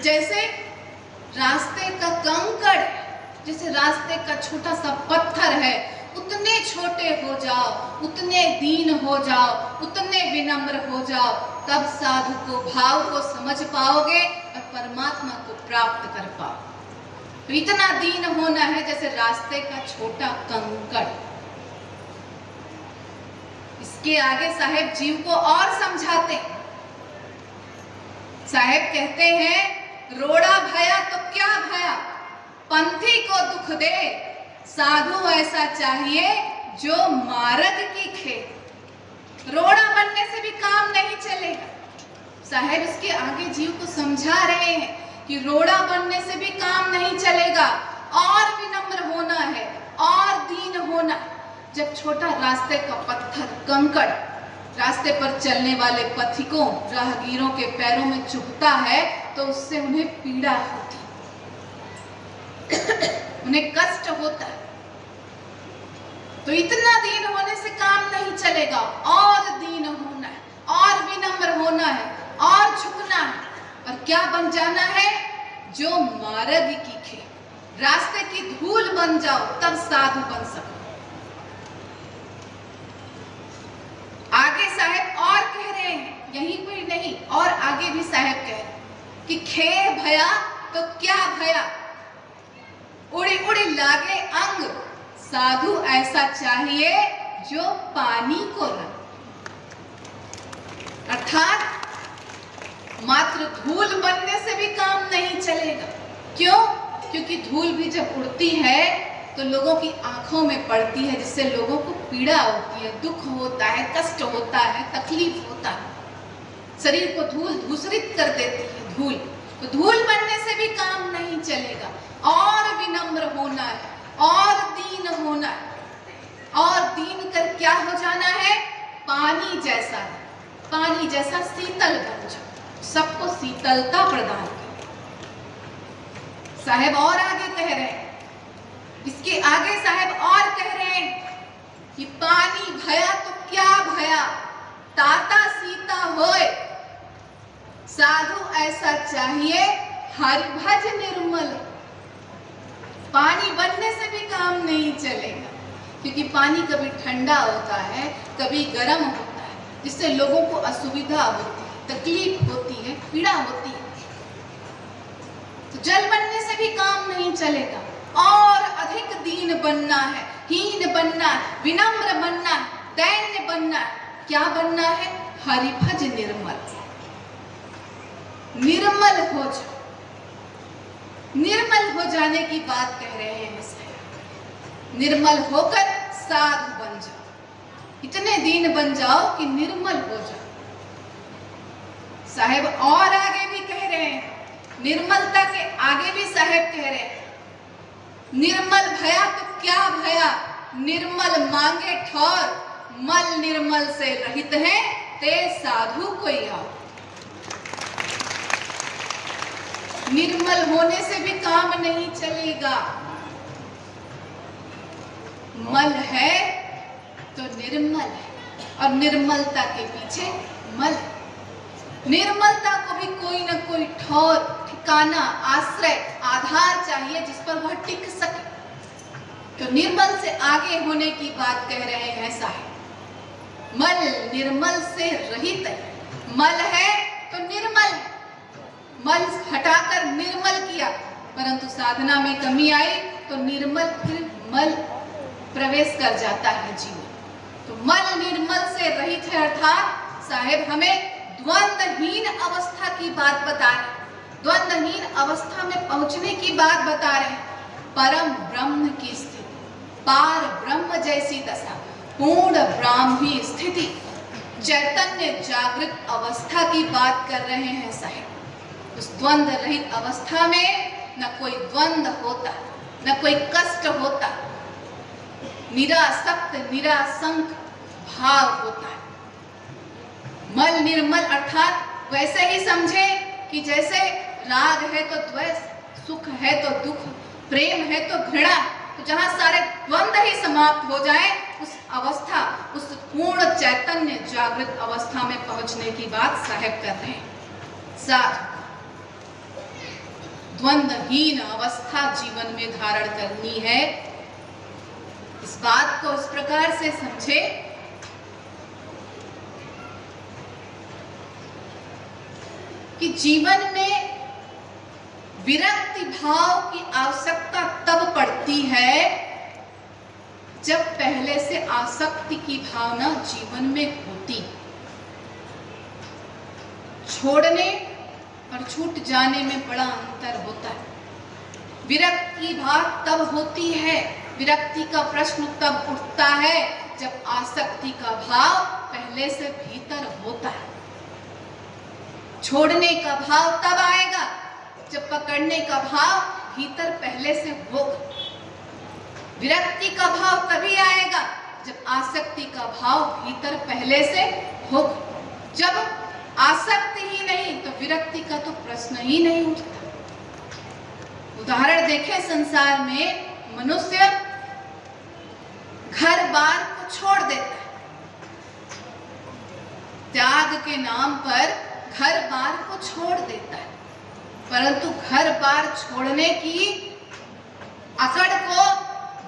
जैसे रास्ते का कंकड़, जैसे रास्ते का छोटा सा पत्थर है, उतने छोटे हो जाओ, उतने दीन हो जाओ, उतने विनम्र हो जाओ, तब साधु को, भाव को समझ पाओगे और परमात्मा को प्राप्त कर पाओ। तो इतना दीन होना है जैसे रास्ते का छोटा कंकड़। इसके आगे साहेब जीव को और समझाते। साहेब कहते हैं, रोड़ा भया तो क्या भया, पंथी को दुख दे, साधु ऐसा चाहिए जो मार्ग की खेत। रोड़ा बनने से भी काम नहीं चलेगा। साहेब इसके आगे जीव को समझा रहे हैं कि रोड़ा बनने से भी काम नहीं चलेगा, और विनम्र होना है, और दीन होना। जब छोटा रास्ते का पत्थर, कंकड़ रास्ते पर चलने वाले पथिकों, राहगीरों के पैरों में चुभता है, तो उससे उन्हें पीड़ा होती, उन्हें कष्ट होता है। तो इतना दीन होने से काम नहीं चलेगा, और दीन होना है, और विनम्र होना है, और झुकना है, और क्या बन जाना है, जो मार्ग की खेत, रास्ते की धूल बन जाओ, तब साधु बन सको। आगे साहेब और कह रहे हैं, यहीं पर नहीं और आगे भी साहेब कह रहे हैं कि खे भया तो क्या भया, उड़ी उड़ी लागे अंग, साधु ऐसा चाहिए जो पानी को रंग। अर्थात मात्र धूल बनने से भी काम नहीं चलेगा। क्यों? क्योंकि धूल भी जब उड़ती है तो लोगों की आंखों में पड़ती है, जिससे लोगों को पीड़ा होती है, दुख होता है, कष्ट होता है, तकलीफ होता है, शरीर को धूल दूषित कर देती है धूल। तो धूल बनने से भी काम नहीं चलेगा, और विनम्र होना है, और दीन होना है। और दीन कर क्या हो जाना है? पानी जैसा, पानी जैसा शीतल बन जाओ, सबको शीतलता प्रदान कर। साहेब और आगे कह रहे हैं, इसके आगे साहेब और कह रहे हैं कि पानी भया तो क्या भया, ताता सीता होए, साधु ऐसा चाहिए हरि भज निर्मल। पानी बनने से भी काम नहीं चलेगा, क्योंकि पानी कभी ठंडा होता है, कभी गर्म होता है, जिससे लोगों को असुविधा होती है, तकलीफ होती है, पीड़ा होती है। तो जल बनने से भी काम नहीं चलेगा, और अधिक दीन बनना है, हीन बनना है, विनम्र बनना है, दैन्य बनना है। क्या बनना है? हरिभज निर्मल। निर्मल हो जाओ, निर्मल हो जाने की बात कह रहे हैं। निर्मल होकर साधु बन जाओ, इतने दीन बन जाओ कि निर्मल हो जाओ। साहेब और आगे भी कह रहे हैं, निर्मलता के आगे भी साहेब कह रहे हैं, निर्मल भया तो क्या भया, निर्मल मांगे ठौर, मल निर्मल से रहित है ते साधु कोई आओ। निर्मल होने से भी काम नहीं चलेगा, मल है तो निर्मल है, और निर्मलता के पीछे मल है। निर्मलता को भी कोई ना कोई ठौर, ठिकाना, आश्रय, आधार चाहिए जिस पर वह टिक सके। तो निर्मल से आगे होने की बात कह रहे हैं साहेब। मल निर्मल से रहित है, मल है तो निर्मल है, मल हटाकर निर्मल किया, परंतु साधना में कमी आई तो निर्मल फिर मल प्रवेश कर जाता है जीवन। तो मल निर्मल से रहित है, अर्थात साहेब हमें द्वंद्वहीन अवस्था की बात बता रहे, द्वंद्वहीन अवस्था में पहुंचने की बात बता रहे। परम ब्रह्म की स्थिति, पार ब्रह्म जैसी दशा, पूर्ण ब्राह्मी स्थिति, चैतन्य जागृत अवस्था की बात कर रहे हैं साहेब। उस द्वंद्व रहित अवस्था में न कोई द्वंद्व होता, न कोई कष्ट होता, निरासक्त निराशंक भाव होता है। मल निर्मल अर्थात वैसे ही समझे कि जैसे राग है तो द्वेष, सुख है तो दुख, प्रेम है तो घृणा, तो जहां सारे द्वंद्व ही समाप्त हो जाए, उस अवस्था, उस पूर्ण चैतन्य जागृत अवस्था में पहुंचने की बात साहेब कर रहे हैं। साथ द्वंद्वहीन अवस्था जीवन में धारण करनी है। इस बात को इस प्रकार से समझे कि जीवन में विरक्ति भाव की आवश्यकता तब पड़ती है जब पहले से आसक्ति की भावना जीवन में होती। छोड़ने और छूट जाने में बड़ा अंतर होता है। विरक्ति भाव तब होती है, विरक्ति का प्रश्न तब उठता है जब आसक्ति का भाव पहले से भीतर होता है। छोड़ने का भाव तब आएगा जब पकड़ने का भाव भीतर पहले से होगा। विरक्ति का भाव तभी आएगा जब आसक्ति का भाव भीतर पहले से होगा। जब आसक्ति ही नहीं तो विरक्ति का तो प्रश्न ही नहीं उठता। उदाहरण देखें, संसार में मनुष्य घर बार को छोड़ देता है, त्याग के नाम पर घर बार को छोड़ देता है, परंतु घर बार छोड़ने की अकड़ को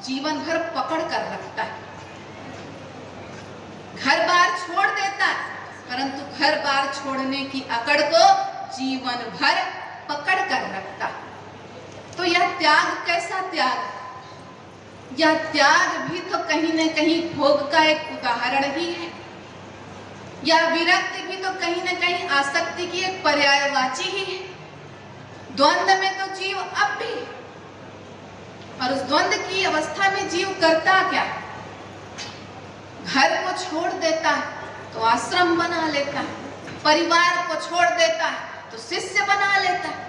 जीवन भर पकड़ कर रखता है। घर बार छोड़ देता है, परंतु घर बार छोड़ने की अकड़ को जीवन भर पकड़ कर रखता है। तो यह त्याग कैसा त्याग है? यह त्याग भी तो कहीं न कहीं भोग का एक उदाहरण ही है। यह विरक्ति भी तो कहीं न कहीं आसक्ति की एक पर्यायवाची ही है। द्वंद्व में तो जीव अब भी, और उस द्वंद्व की अवस्था में जीव करता क्या है? घर को छोड़ देता है तो आश्रम बना लेता है, परिवार को छोड़ देता है तो शिष्य बना लेता है।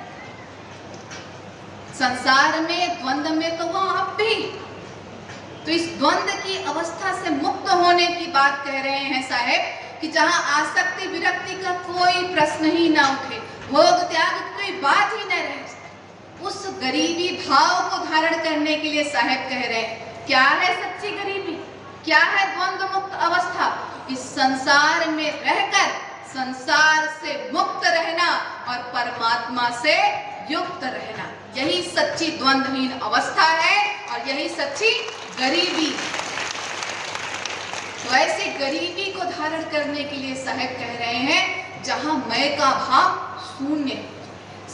संसार में द्वंद्व में तो वह अब भी तो इस द्वंद की अवस्था से मुक्त होने की बात कह रहे हैं साहेब कि जहां आसक्ति विरक्ति का कोई प्रश्न ही ना उठे, भोग त्याग की कोई बात ही न रहे, उस गरीबी भाव को धारण करने के लिए साहेब कह रहे हैं क्या है सच्ची गरीबी, क्या है द्वंद मुक्त अवस्था। इस संसार में रहकर संसार से मुक्त रहना और परमात्मा से युक्त रहना, यही सच्ची द्वंद्वहीन अवस्था है और यही सच्ची गरीबी। तो ऐसी गरीबी को धारण करने के लिए साहेब कह रहे हैं जहां मैं का भाव शून्य,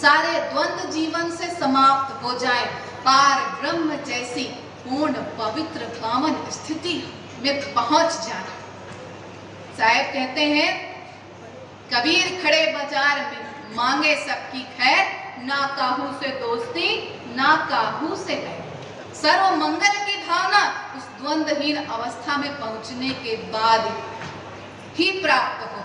सारे द्वंद्व जीवन से समाप्त हो जाए, पार ब्रह्म जैसी पूर्ण पवित्र पावन स्थिति में पहुंच जाना। साहेब कहते हैं कबीर खड़े बाजार में मांगे सबकी खैर, ना काहू से दोस्ती ना काहू से बैर। सर्व मंगल की भावना उस द्वंद्वहीन अवस्था में पहुंचने के बाद ही प्राप्त हो,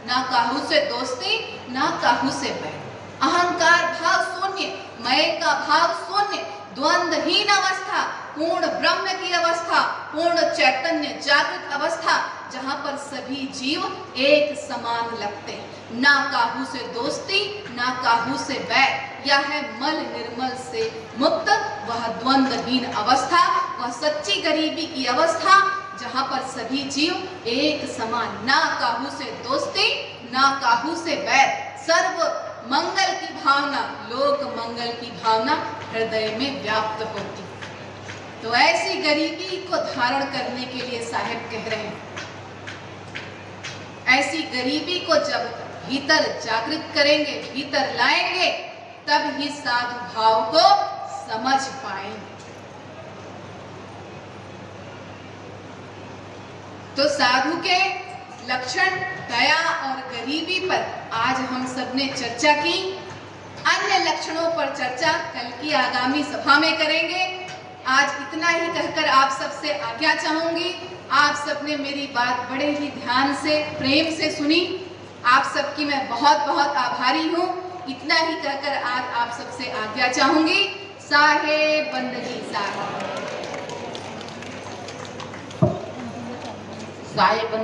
ना काहू से दोस्ती ना काहू से बैर। अहंकार भाव शून्य, मैं का भाव शून्य, द्वंद्वहीन अवस्था, पूर्ण ब्रह्म की अवस्था, पूर्ण चैतन्य जागृत अवस्था, जहां पर सभी जीव एक समान लगते हैं, ना काहू से दोस्ती ना काहू से बैर। यह है मल निर्मल से मुक्त वह द्वंद्वहीन अवस्था, वह सच्ची गरीबी की अवस्था जहां पर सभी जीव एक समान, ना काहू से दोस्ती ना काहू से बैर। सर्व मंगल की भावना, लोक मंगल की भावना हृदय में व्याप्त होती। तो ऐसी गरीबी को धारण करने के लिए साहेब कह रहे हैं, ऐसी गरीबी को जब भीतर जागृत करेंगे, भीतर लाएंगे, तब ही साधु भाव को समझ पाएंगे। तो साधु के लक्षण, दया और गरीबी पर आज हम सबने चर्चा की। अन्य लक्षणों पर चर्चा कल की आगामी सभा में करेंगे। आज इतना ही कहकर आप सबसे आज्ञा चाहूंगी। आप सबने मेरी बात बड़े ही ध्यान से, प्रेम से सुनी। आप सबकी मैं बहुत बहुत आभारी हूँ। इतना ही कहकर आज आप सबसे आज्ञा चाहूंगी। साहेब बंदगी साहब।